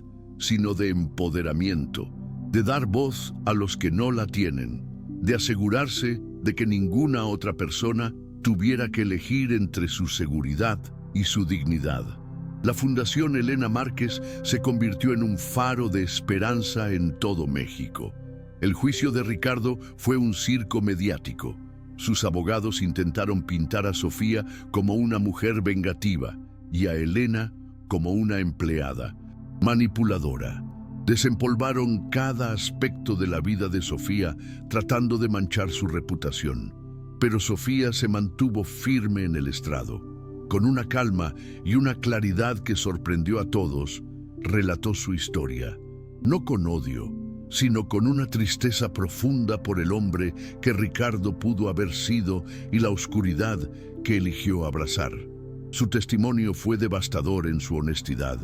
sino de empoderamiento, de dar voz a los que no la tienen, de asegurarse de que ninguna otra persona tuviera que elegir entre su seguridad y su dignidad. La Fundación Elena Márquez se convirtió en un faro de esperanza en todo México. El juicio de Ricardo fue un circo mediático. Sus abogados intentaron pintar a Sofía como una mujer vengativa y a Elena como una empleada, manipuladora. Desempolvaron cada aspecto de la vida de Sofía tratando de manchar su reputación. Pero Sofía se mantuvo firme en el estrado. Con una calma y una claridad que sorprendió a todos, relató su historia, no con odio, sino con una tristeza profunda por el hombre que Ricardo pudo haber sido y la oscuridad que eligió abrazar. Su testimonio fue devastador en su honestidad.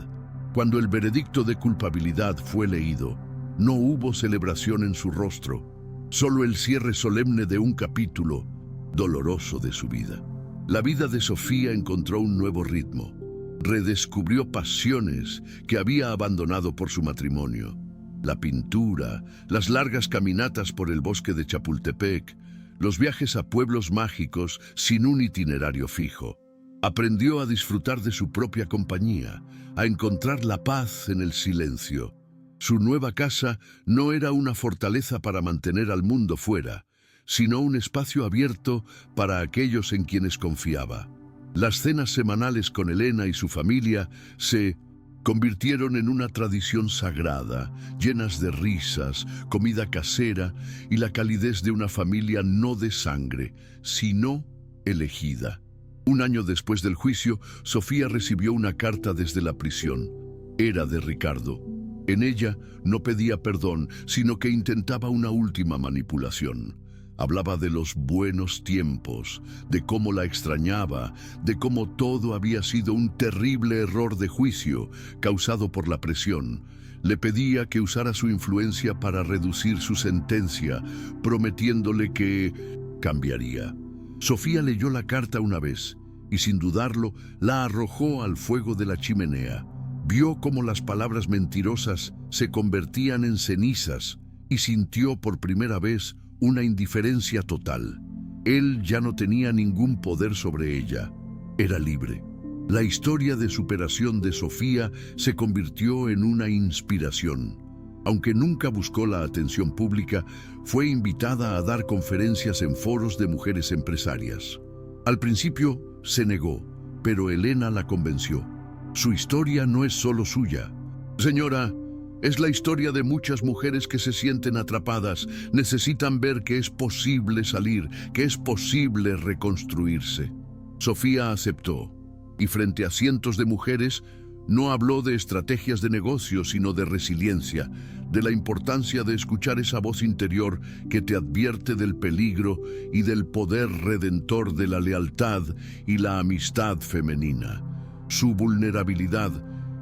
Cuando el veredicto de culpabilidad fue leído, no hubo celebración en su rostro, solo el cierre solemne de un capítulo doloroso de su vida. La vida de Sofía encontró un nuevo ritmo. Redescubrió pasiones que había abandonado por su matrimonio. La pintura, las largas caminatas por el bosque de Chapultepec, los viajes a pueblos mágicos sin un itinerario fijo. Aprendió a disfrutar de su propia compañía, a encontrar la paz en el silencio. Su nueva casa no era una fortaleza para mantener al mundo fuera, sino un espacio abierto para aquellos en quienes confiaba. Las cenas semanales con Elena y su familia se convirtieron en una tradición sagrada, llenas de risas, comida casera y la calidez de una familia no de sangre, sino elegida. Un año después del juicio, Sofía recibió una carta desde la prisión. Era de Ricardo. En ella no pedía perdón, sino que intentaba una última manipulación. Hablaba de los buenos tiempos, de cómo la extrañaba, de cómo todo había sido un terrible error de juicio causado por la presión. Le pedía que usara su influencia para reducir su sentencia, prometiéndole que cambiaría. Sofía leyó la carta una vez y sin dudarlo la arrojó al fuego de la chimenea. Vio cómo las palabras mentirosas se convertían en cenizas y sintió por primera vez una indiferencia total. Él ya no tenía ningún poder sobre ella. Era libre. La historia de superación de Sofía se convirtió en una inspiración. Aunque nunca buscó la atención pública, fue invitada a dar conferencias en foros de mujeres empresarias. Al principio se negó, pero Elena la convenció. Su historia no es solo suya. Señora, es la historia de muchas mujeres que se sienten atrapadas, necesitan ver que es posible salir, que es posible reconstruirse. Sofía aceptó, y frente a cientos de mujeres, no habló de estrategias de negocio, sino de resiliencia, de la importancia de escuchar esa voz interior que te advierte del peligro y del poder redentor de la lealtad y la amistad femenina. Su vulnerabilidad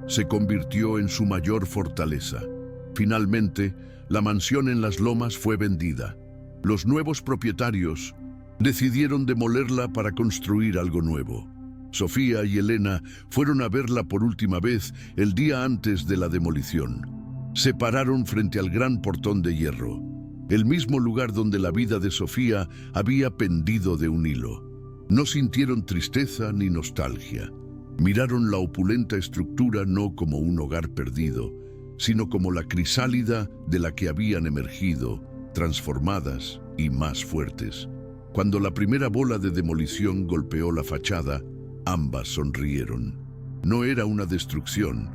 se convirtió en su mayor fortaleza. Finalmente, la mansión en Las Lomas fue vendida. Los nuevos propietarios decidieron demolerla para construir algo nuevo. Sofía y Elena fueron a verla por última vez el día antes de la demolición. Se pararon frente al gran portón de hierro, el mismo lugar donde la vida de Sofía había pendido de un hilo. No sintieron tristeza ni nostalgia. Miraron la opulenta estructura no como un hogar perdido, sino como la crisálida de la que habían emergido, transformadas y más fuertes. Cuando la primera bola de demolición golpeó la fachada, ambas sonrieron. No era una destrucción,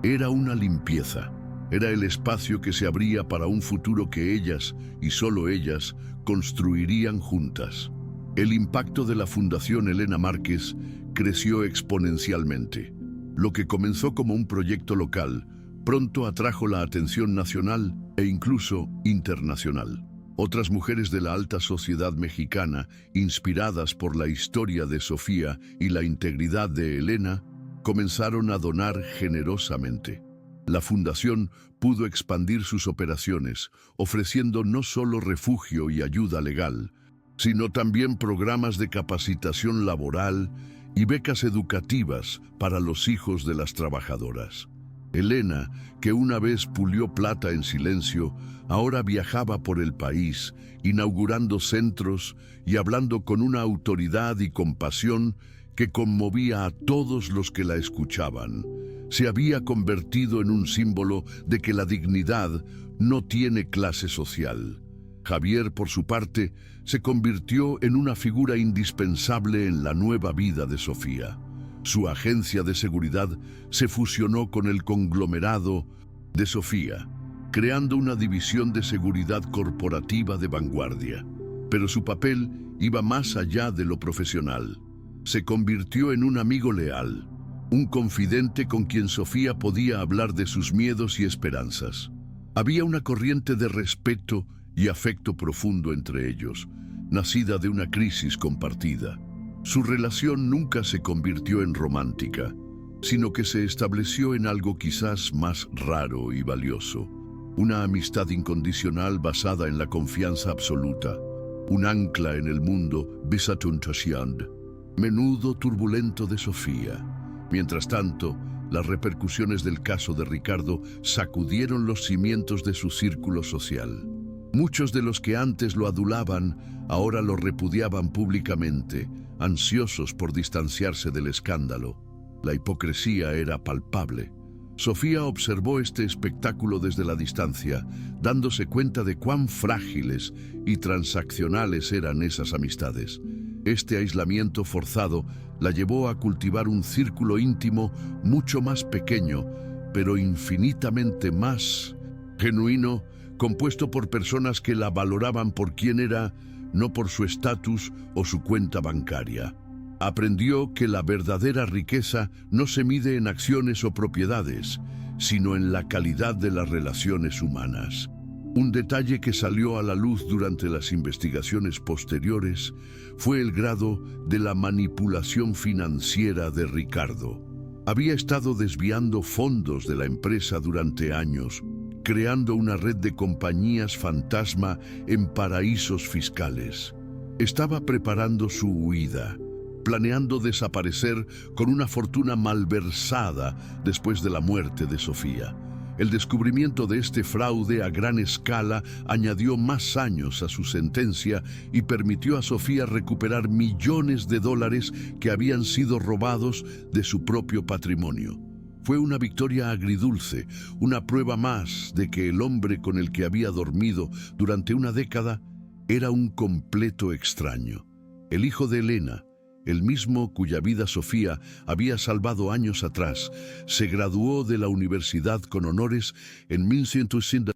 era una limpieza. Era el espacio que se abría para un futuro que ellas, y solo ellas, construirían juntas. El impacto de la Fundación Elena Márquez creció exponencialmente. Lo que comenzó como un proyecto local pronto atrajo la atención nacional e incluso internacional. Otras mujeres de la alta sociedad mexicana, inspiradas por la historia de Sofía y la integridad de Elena, comenzaron a donar generosamente. La fundación pudo expandir sus operaciones, ofreciendo no solo refugio y ayuda legal, sino también programas de capacitación laboral y becas educativas para los hijos de las trabajadoras. Elena, que una vez pulió plata en silencio, ahora viajaba por el país, inaugurando centros y hablando con una autoridad y compasión que conmovía a todos los que la escuchaban. Se había convertido en un símbolo de que la dignidad no tiene clase social. Javier, por su parte, se convirtió en una figura indispensable en la nueva vida de Sofía. Su agencia de seguridad se fusionó con el conglomerado de Sofía, creando una división de seguridad corporativa de vanguardia. Pero su papel iba más allá de lo profesional. Se convirtió en un amigo leal, un confidente con quien Sofía podía hablar de sus miedos y esperanzas. Había una corriente de respeto y afecto profundo entre ellos, nacida de una crisis compartida. Su relación nunca se convirtió en romántica, sino que se estableció en algo quizás más raro y valioso. Una amistad incondicional basada en la confianza absoluta, un ancla en el mundo Bisatuntashand, menudo turbulento de Sofía. Mientras tanto, las repercusiones del caso de Ricardo sacudieron los cimientos de su círculo social. Muchos de los que antes lo adulaban, ahora lo repudiaban públicamente, ansiosos por distanciarse del escándalo. La hipocresía era palpable. Sofía observó este espectáculo desde la distancia, dándose cuenta de cuán frágiles y transaccionales eran esas amistades. Este aislamiento forzado la llevó a cultivar un círculo íntimo mucho más pequeño, pero infinitamente más genuino, compuesto por personas que la valoraban por quien era, no por su estatus o su cuenta bancaria. Aprendió que la verdadera riqueza no se mide en acciones o propiedades, sino en la calidad de las relaciones humanas. Un detalle que salió a la luz durante las investigaciones posteriores fue el grado de la manipulación financiera de Ricardo. Había estado desviando fondos de la empresa durante años, creando una red de compañías fantasma en paraísos fiscales. Estaba preparando su huida, planeando desaparecer con una fortuna malversada después de la muerte de Sofía. El descubrimiento de este fraude a gran escala añadió más años a su sentencia y permitió a Sofía recuperar millones de dólares que habían sido robados de su propio patrimonio. Fue una victoria agridulce, una prueba más de que el hombre con el que había dormido durante una década era un completo extraño. El hijo de Elena, el mismo cuya vida Sofía había salvado años atrás, se graduó de la universidad con honores en 1900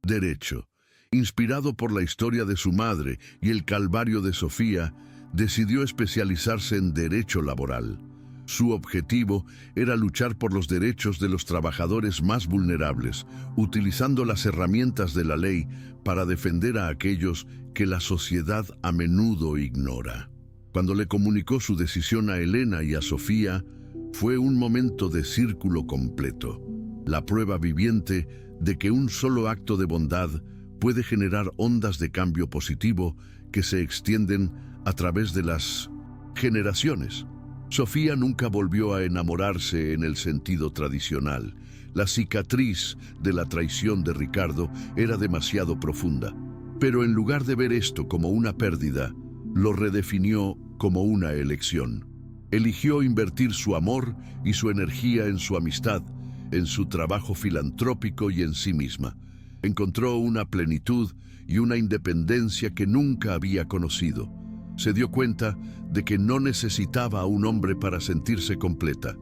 Derecho. Inspirado por la historia de su madre y el calvario de Sofía, decidió especializarse en derecho laboral. Su objetivo era luchar por los derechos de los trabajadores más vulnerables, utilizando las herramientas de la ley para defender a aquellos que la sociedad a menudo ignora. Cuando le comunicó su decisión a Elena y a Sofía, fue un momento de círculo completo, la prueba viviente de que un solo acto de bondad puede generar ondas de cambio positivo que se extienden a través de las generaciones. Sofía nunca volvió a enamorarse en el sentido tradicional. La cicatriz de la traición de Ricardo era demasiado profunda. Pero en lugar de ver esto como una pérdida, lo redefinió como una elección. Eligió invertir su amor y su energía en su amistad, en su trabajo filantrópico y en sí misma. Encontró una plenitud y una independencia que nunca había conocido. Se dio cuenta de que no necesitaba a un hombre para sentirse completa.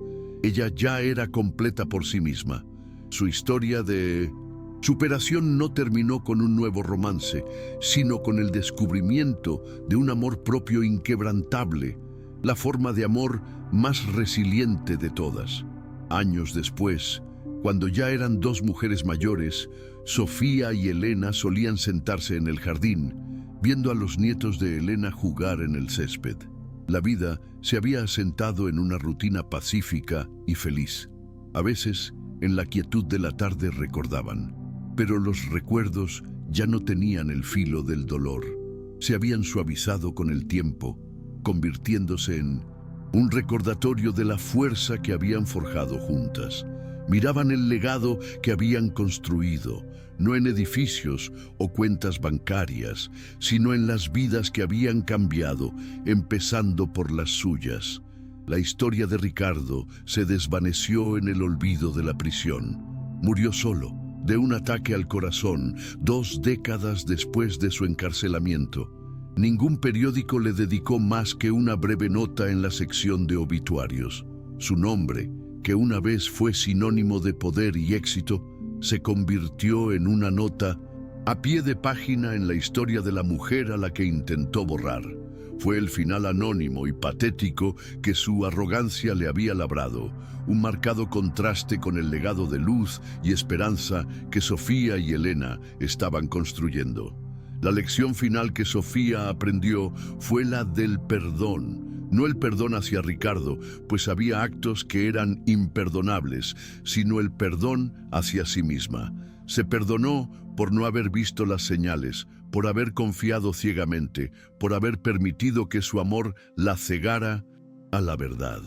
Ella ya era completa por sí misma. Su historia de superación no terminó con un nuevo romance, sino con el descubrimiento de un amor propio inquebrantable, la forma de amor más resiliente de todas. Años después, Cuando ya eran dos mujeres mayores, Sofía y Elena solían sentarse en el jardín, viendo a los nietos de Elena jugar en el césped. La vida se había asentado en una rutina pacífica y feliz. A veces, en la quietud de la tarde recordaban, pero los recuerdos ya no tenían el filo del dolor. Se habían suavizado con el tiempo, convirtiéndose en un recordatorio de la fuerza que habían forjado juntas. Miraban el legado que habían construido, no en edificios o cuentas bancarias, sino en las vidas que habían cambiado, empezando por las suyas. La historia de Ricardo se desvaneció en el olvido de la prisión. Murió solo, de un ataque al corazón, 2 décadas después de su encarcelamiento. Ningún periódico le dedicó más que una breve nota en la sección de obituarios. Su nombre, que una vez fue sinónimo de poder y éxito, se convirtió en una nota a pie de página en la historia de la mujer a la que intentó borrar. Fue el final anónimo y patético que su arrogancia le había labrado, un marcado contraste con el legado de luz y esperanza que Sofía y Elena estaban construyendo. La lección final que Sofía aprendió fue la del perdón. No el perdón hacia Ricardo, pues había actos que eran imperdonables, sino el perdón hacia sí misma. Se perdonó por no haber visto las señales, por haber confiado ciegamente, por haber permitido que su amor la cegara a la verdad.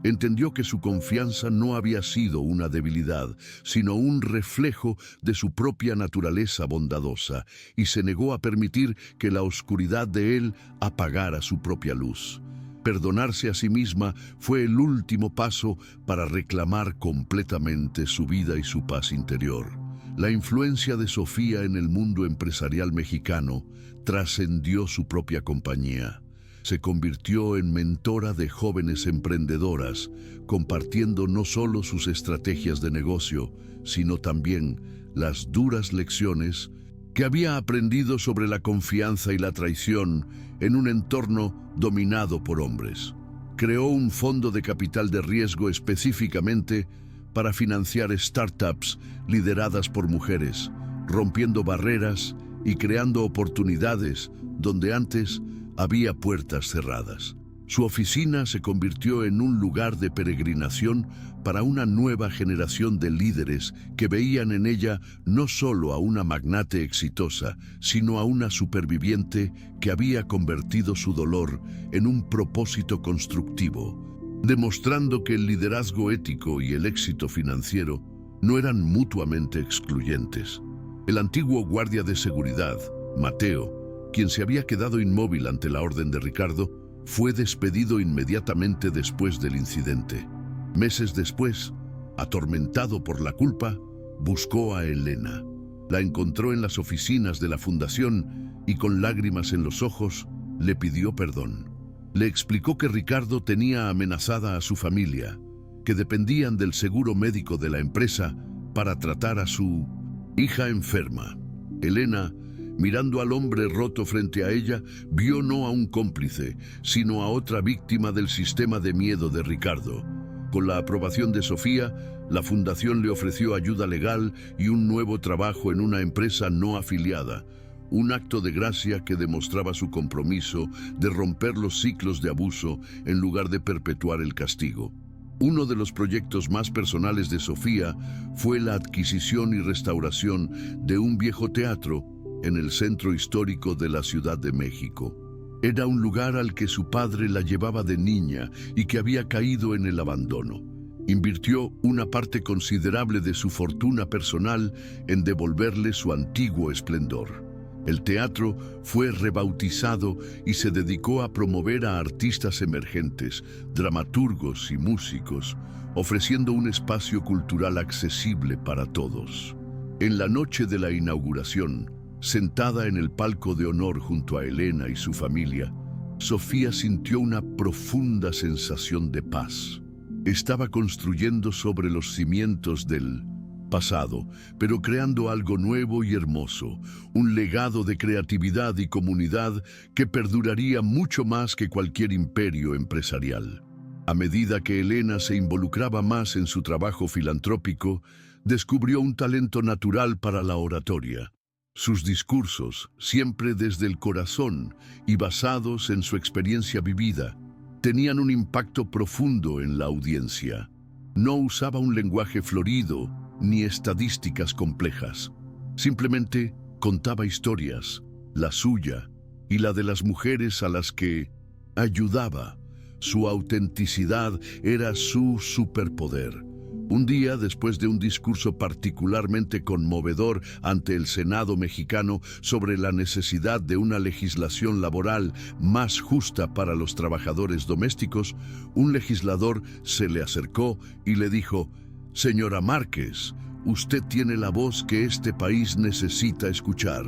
Entendió que su confianza no había sido una debilidad, sino un reflejo de su propia naturaleza bondadosa, y se negó a permitir que la oscuridad de él apagara su propia luz. Perdonarse a sí misma fue el último paso para reclamar completamente su vida y su paz interior. La influencia de Sofía en el mundo empresarial mexicano trascendió su propia compañía. Se convirtió en mentora de jóvenes emprendedoras, compartiendo no solo sus estrategias de negocio, sino también las duras lecciones que había aprendido sobre la confianza y la traición en un entorno dominado por hombres. Creó un fondo de capital de riesgo específicamente para financiar startups lideradas por mujeres, rompiendo barreras y creando oportunidades donde antes había puertas cerradas. Su oficina se convirtió en un lugar de peregrinación para una nueva generación de líderes que veían en ella no solo a una magnate exitosa, sino a una superviviente que había convertido su dolor en un propósito constructivo, demostrando que el liderazgo ético y el éxito financiero no eran mutuamente excluyentes. El antiguo guardia de seguridad, Mateo, quien se había quedado inmóvil ante la orden de Ricardo, fue despedido inmediatamente después del incidente. Meses después, atormentado por la culpa, buscó a Elena. La encontró en las oficinas de la fundación y con lágrimas en los ojos, le pidió perdón. Le explicó que Ricardo tenía amenazada a su familia, que dependían del seguro médico de la empresa para tratar a su hija enferma. Elena, mirando al hombre roto frente a ella, vio no a un cómplice, sino a otra víctima del sistema de miedo de Ricardo. Con la aprobación de Sofía, la fundación le ofreció ayuda legal y un nuevo trabajo en una empresa no afiliada, un acto de gracia que demostraba su compromiso de romper los ciclos de abuso en lugar de perpetuar el castigo. Uno de los proyectos más personales de Sofía fue la adquisición y restauración de un viejo teatro en el centro histórico de la Ciudad de México. Era un lugar al que su padre la llevaba de niña y que había caído en el abandono. Invirtió una parte considerable de su fortuna personal en devolverle su antiguo esplendor. El teatro fue rebautizado y se dedicó a promover a artistas emergentes, dramaturgos y músicos, ofreciendo un espacio cultural accesible para todos. En la noche de la inauguración, sentada en el palco de honor junto a Elena y su familia, Sofía sintió una profunda sensación de paz. Estaba construyendo sobre los cimientos del pasado, pero creando algo nuevo y hermoso, un legado de creatividad y comunidad que perduraría mucho más que cualquier imperio empresarial. A medida que Elena se involucraba más en su trabajo filantrópico, descubrió un talento natural para la oratoria. Sus discursos, siempre desde el corazón y basados en su experiencia vivida, tenían un impacto profundo en la audiencia. No usaba un lenguaje florido ni estadísticas complejas. Simplemente contaba historias, la suya y la de las mujeres a las que ayudaba. Su autenticidad era su superpoder. Un día, después de un discurso particularmente conmovedor ante el Senado mexicano sobre la necesidad de una legislación laboral más justa para los trabajadores domésticos, un legislador se le acercó y le dijo: «Señora Márquez, usted tiene la voz que este país necesita escuchar».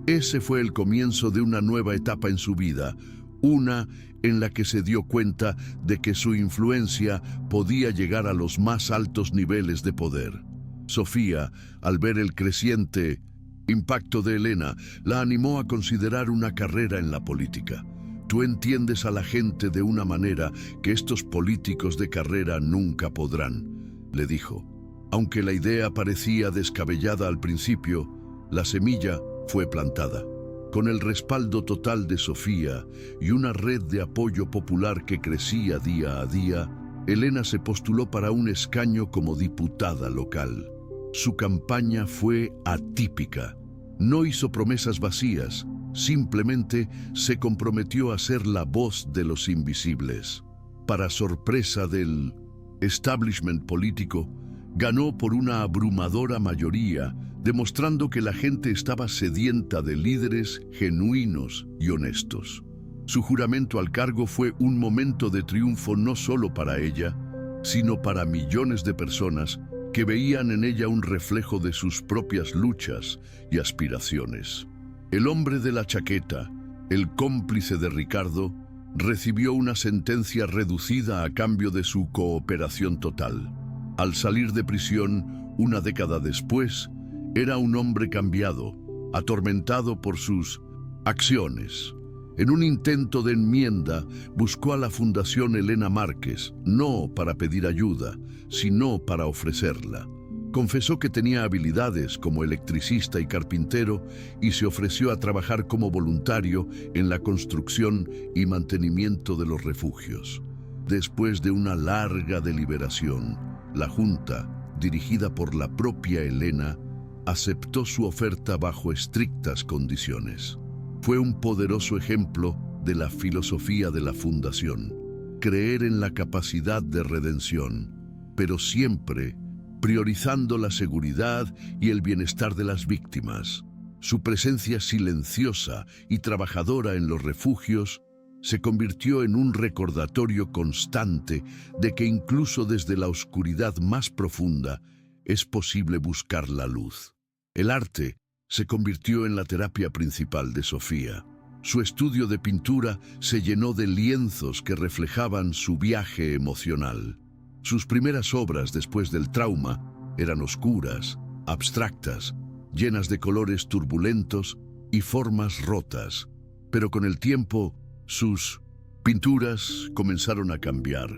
Ese fue el comienzo de una nueva etapa en su vida, una en la que se dio cuenta de que su influencia podía llegar a los más altos niveles de poder. Sofía, al ver el creciente impacto de Elena, la animó a considerar una carrera en la política. «Tú entiendes a la gente de una manera que estos políticos de carrera nunca podrán», le dijo. Aunque la idea parecía descabellada al principio, la semilla fue plantada. Con el respaldo total de Sofía y una red de apoyo popular que crecía día a día, Elena se postuló para un escaño como diputada local. Su campaña fue atípica. No hizo promesas vacías, simplemente se comprometió a ser la voz de los invisibles. Para sorpresa del establishment político, ganó por una abrumadora mayoría, demostrando que la gente estaba sedienta de líderes genuinos y honestos. Su juramento al cargo fue un momento de triunfo no solo para ella, sino para millones de personas que veían en ella un reflejo de sus propias luchas y aspiraciones. El hombre de la chaqueta, el cómplice de Ricardo, recibió una sentencia reducida a cambio de su cooperación total. Al salir de prisión, una década después, era un hombre cambiado, atormentado por sus acciones. En un intento de enmienda, buscó a la Fundación Elena Márquez, no para pedir ayuda, sino para ofrecerla. Confesó que tenía habilidades como electricista y carpintero y se ofreció a trabajar como voluntario en la construcción y mantenimiento de los refugios. Después de una larga deliberación, la Junta, dirigida por la propia Elena, aceptó su oferta bajo estrictas condiciones. Fue un poderoso ejemplo de la filosofía de la Fundación: creer en la capacidad de redención, pero siempre priorizando la seguridad y el bienestar de las víctimas. Su presencia silenciosa y trabajadora en los refugios se convirtió en un recordatorio constante de que incluso desde la oscuridad más profunda es posible buscar la luz. El arte se convirtió en la terapia principal de Sofía. Su estudio de pintura se llenó de lienzos que reflejaban su viaje emocional. Sus primeras obras después del trauma eran oscuras, abstractas, llenas de colores turbulentos y formas rotas. Pero con el tiempo, sus pinturas comenzaron a cambiar.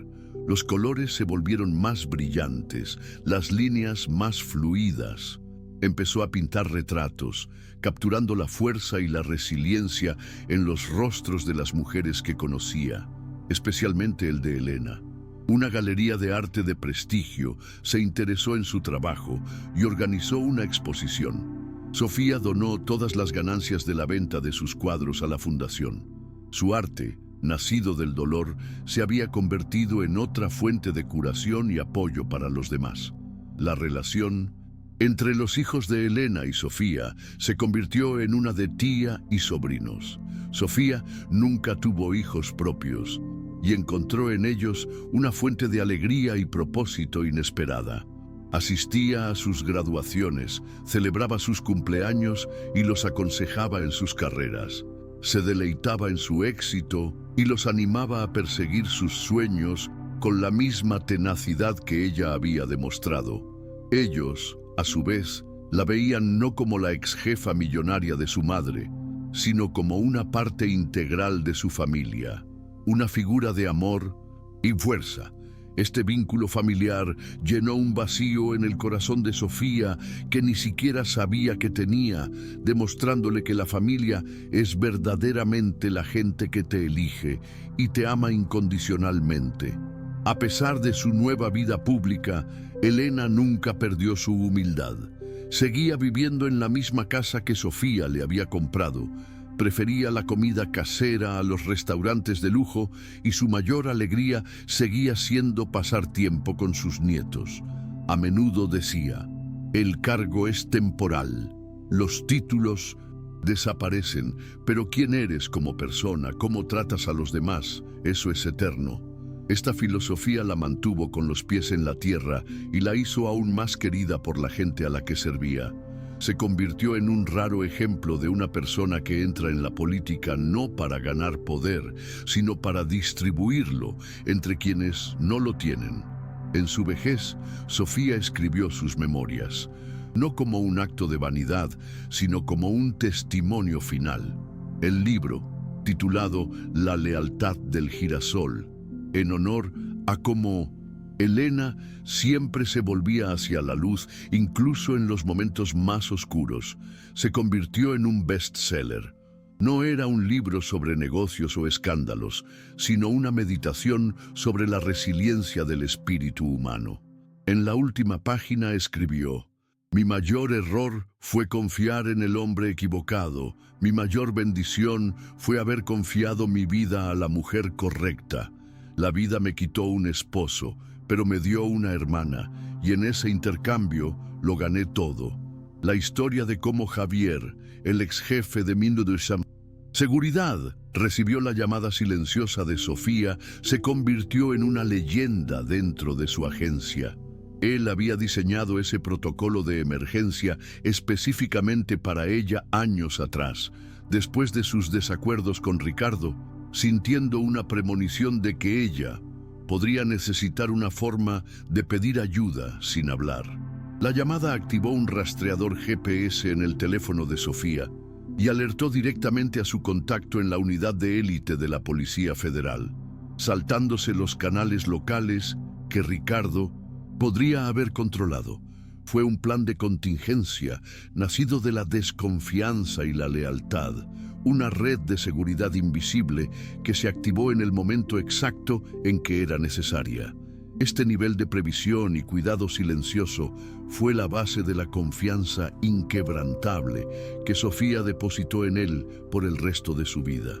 Los colores se volvieron más brillantes, las líneas más fluidas. Empezó a pintar retratos, capturando la fuerza y la resiliencia en los rostros de las mujeres que conocía, especialmente el de Elena. Una galería de arte de prestigio se interesó en su trabajo y organizó una exposición. Sofía donó todas las ganancias de la venta de sus cuadros a la fundación. Su arte, nacido del dolor, se había convertido en otra fuente de curación y apoyo para los demás. La relación entre los hijos de Elena y Sofía se convirtió en una de tía y sobrinos. Sofía nunca tuvo hijos propios y encontró en ellos una fuente de alegría y propósito inesperada. Asistía a sus graduaciones, celebraba sus cumpleaños y los aconsejaba en sus carreras. Se deleitaba en su éxito y los animaba a perseguir sus sueños con la misma tenacidad que ella había demostrado. Ellos, a su vez, la veían no como la ex jefa millonaria de su madre, sino como una parte integral de su familia, una figura de amor y fuerza. Este vínculo familiar llenó un vacío en el corazón de Sofía que ni siquiera sabía que tenía, demostrándole que la familia es verdaderamente la gente que te elige y te ama incondicionalmente. A pesar de su nueva vida pública, Elena nunca perdió su humildad. Seguía viviendo en la misma casa que Sofía le había comprado. Prefería la comida casera a los restaurantes de lujo y su mayor alegría seguía siendo pasar tiempo con sus nietos. A menudo decía, el cargo es temporal, los títulos desaparecen, pero ¿quién eres como persona? ¿Cómo tratas a los demás? Eso es eterno. Esta filosofía la mantuvo con los pies en la tierra y la hizo aún más querida por la gente a la que servía. Se convirtió en un raro ejemplo de una persona que entra en la política no para ganar poder, sino para distribuirlo entre quienes no lo tienen. En su vejez, Sofía escribió sus memorias, no como un acto de vanidad, sino como un testimonio final. El libro, titulado La lealtad del girasol, en honor a cómo Elena siempre se volvía hacia la luz, incluso en los momentos más oscuros. Se convirtió en un bestseller. No era un libro sobre negocios o escándalos, sino una meditación sobre la resiliencia del espíritu humano. En la última página escribió: mi mayor error fue confiar en el hombre equivocado. Mi mayor bendición fue haber confiado mi vida a la mujer correcta. La vida me quitó un esposo, pero me dio una hermana, y en ese intercambio lo gané todo. La historia de cómo Javier, el ex jefe de Seguridad, recibió la llamada silenciosa de Sofía, se convirtió en una leyenda dentro de su agencia. Él había diseñado ese protocolo de emergencia específicamente para ella años atrás, después de sus desacuerdos con Ricardo, sintiendo una premonición de que ella podría necesitar una forma de pedir ayuda sin hablar. La llamada activó un rastreador GPS en el teléfono de Sofía y alertó directamente a su contacto en la unidad de élite de la Policía Federal, saltándose los canales locales que Ricardo podría haber controlado. Fue un plan de contingencia, nacido de la desconfianza y la lealtad, una red de seguridad invisible que se activó en el momento exacto en que era necesaria. Este nivel de previsión y cuidado silencioso fue la base de la confianza inquebrantable que Sofía depositó en él por el resto de su vida.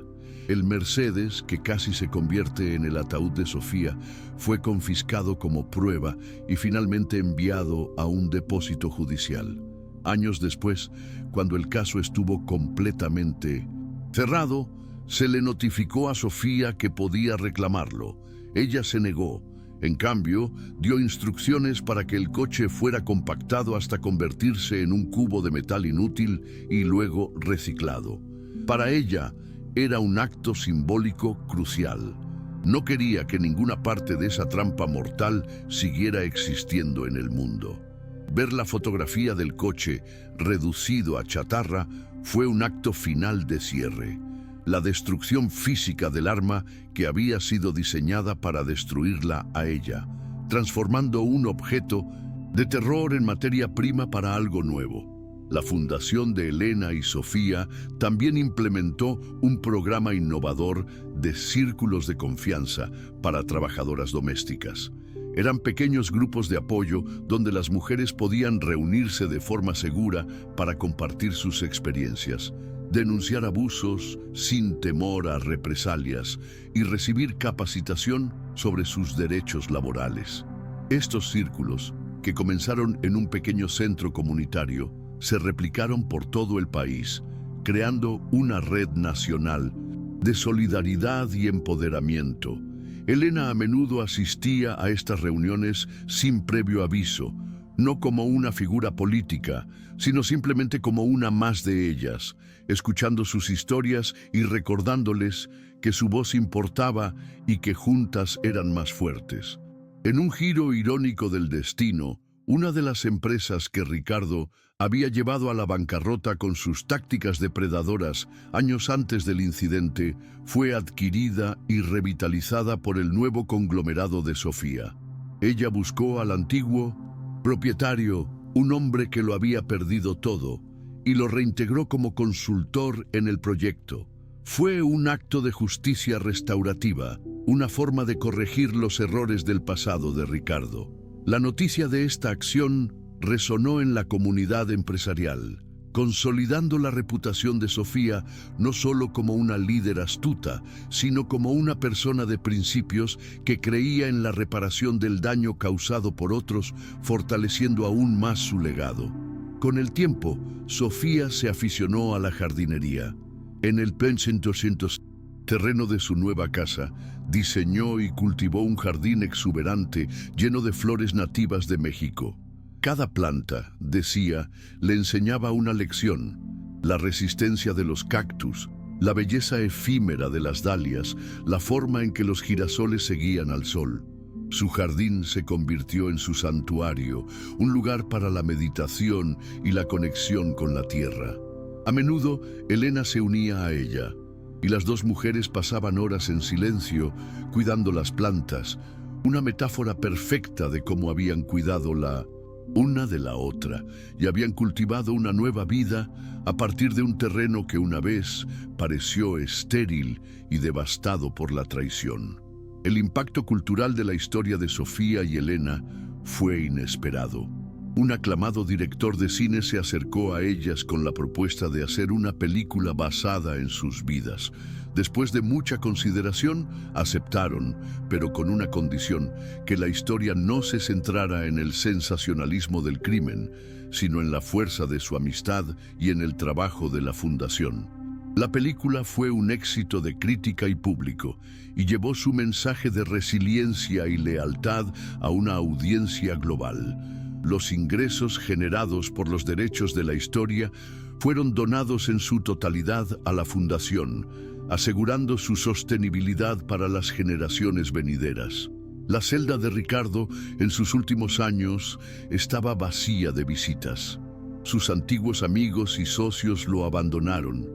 El Mercedes, que casi se convierte en el ataúd de Sofía, fue confiscado como prueba y finalmente enviado a un depósito judicial. Años después, cuando el caso estuvo completamente cerrado, se le notificó a Sofía que podía reclamarlo. Ella se negó. En cambio, dio instrucciones para que el coche fuera compactado hasta convertirse en un cubo de metal inútil y luego reciclado. Para ella, era un acto simbólico crucial. No quería que ninguna parte de esa trampa mortal siguiera existiendo en el mundo. Ver la fotografía del coche reducido a chatarra fue un acto final de cierre. La destrucción física del arma que había sido diseñada para destruirla a ella, transformando un objeto de terror en materia prima para algo nuevo. La Fundación de Elena y Sofía también implementó un programa innovador de círculos de confianza para trabajadoras domésticas. Eran pequeños grupos de apoyo donde las mujeres podían reunirse de forma segura para compartir sus experiencias, denunciar abusos sin temor a represalias y recibir capacitación sobre sus derechos laborales. Estos círculos, que comenzaron en un pequeño centro comunitario, se replicaron por todo el país, creando una red nacional de solidaridad y empoderamiento. Elena a menudo asistía a estas reuniones sin previo aviso, no como una figura política, sino simplemente como una más de ellas, escuchando sus historias y recordándoles que su voz importaba y que juntas eran más fuertes. En un giro irónico del destino, una de las empresas que Ricardo había llevado a la bancarrota con sus tácticas depredadoras años antes del incidente fue adquirida y revitalizada por el nuevo conglomerado de Sofía. Ella buscó al antiguo propietario, un hombre que lo había perdido todo, y lo reintegró como consultor en el proyecto. Fue un acto de justicia restaurativa, una forma de corregir los errores del pasado de Ricardo. La noticia de esta acción resonó en la comunidad empresarial, consolidando la reputación de Sofía no solo como una líder astuta, sino como una persona de principios que creía en la reparación del daño causado por otros, fortaleciendo aún más su legado. Con el tiempo, Sofía se aficionó a la jardinería. En el terreno de su nueva casa, diseñó y cultivó un jardín exuberante lleno de flores nativas de México. Cada planta, decía, le enseñaba una lección: la resistencia de los cactus, la belleza efímera de las dalias, la forma en que los girasoles seguían al sol. Su jardín se convirtió en su santuario, un lugar para la meditación y la conexión con la tierra. A menudo, Elena se unía a ella, y las dos mujeres pasaban horas en silencio, cuidando las plantas, una metáfora perfecta de cómo habían cuidado la una de la otra, y habían cultivado una nueva vida a partir de un terreno que una vez pareció estéril y devastado por la traición. El impacto cultural de la historia de Sofía y Elena fue inesperado. Un aclamado director de cine se acercó a ellas con la propuesta de hacer una película basada en sus vidas. Después de mucha consideración, aceptaron, pero con una condición: que la historia no se centrara en el sensacionalismo del crimen, sino en la fuerza de su amistad y en el trabajo de la fundación. La película fue un éxito de crítica y público, y llevó su mensaje de resiliencia y lealtad a una audiencia global. Los ingresos generados por los derechos de la historia fueron donados en su totalidad a la fundación, asegurando su sostenibilidad para las generaciones venideras. La celda de Ricardo, en sus últimos años, estaba vacía de visitas. Sus antiguos amigos y socios lo abandonaron,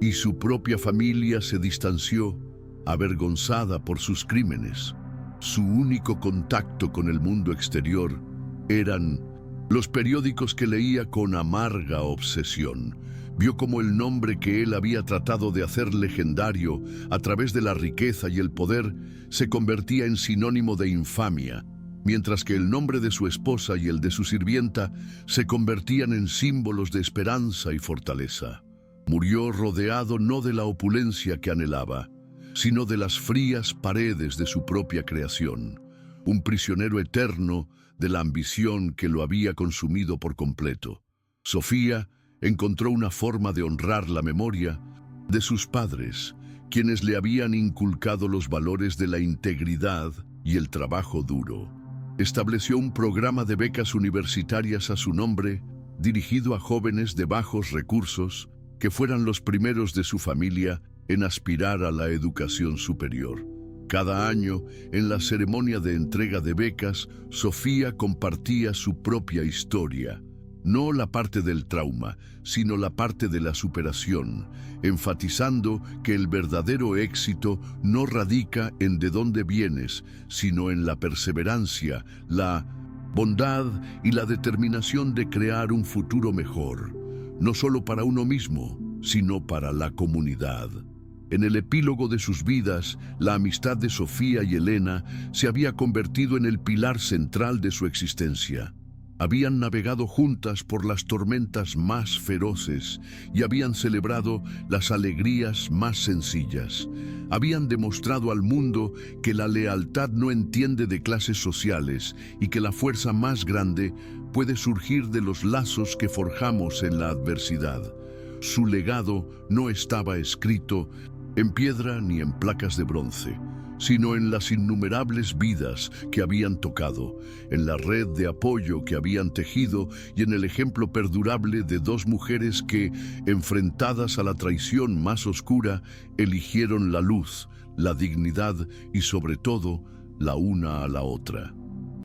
y su propia familia se distanció, avergonzada por sus crímenes. Su único contacto con el mundo exterior eran los periódicos que leía con amarga obsesión. Vio cómo el nombre que él había tratado de hacer legendario a través de la riqueza y el poder se convertía en sinónimo de infamia, mientras que el nombre de su esposa y el de su sirvienta se convertían en símbolos de esperanza y fortaleza. Murió rodeado no de la opulencia que anhelaba, sino de las frías paredes de su propia creación, un prisionero eterno de la ambición que lo había consumido por completo. Sofía encontró una forma de honrar la memoria de sus padres, quienes le habían inculcado los valores de la integridad y el trabajo duro. Estableció un programa de becas universitarias a su nombre, dirigido a jóvenes de bajos recursos, que fueran los primeros de su familia en aspirar a la educación superior. Cada año, en la ceremonia de entrega de becas, Sofía compartía su propia historia. No la parte del trauma, sino la parte de la superación, enfatizando que el verdadero éxito no radica en de dónde vienes, sino en la perseverancia, la bondad y la determinación de crear un futuro mejor, no solo para uno mismo, sino para la comunidad. En el epílogo de sus vidas, la amistad de Sofía y Elena se había convertido en el pilar central de su existencia. Habían navegado juntas por las tormentas más feroces y habían celebrado las alegrías más sencillas. Habían demostrado al mundo que la lealtad no entiende de clases sociales y que la fuerza más grande puede surgir de los lazos que forjamos en la adversidad. Su legado no estaba escrito en piedra ni en placas de bronce, sino en las innumerables vidas que habían tocado, en la red de apoyo que habían tejido y en el ejemplo perdurable de dos mujeres que, enfrentadas a la traición más oscura, eligieron la luz, la dignidad y sobre todo, la una a la otra.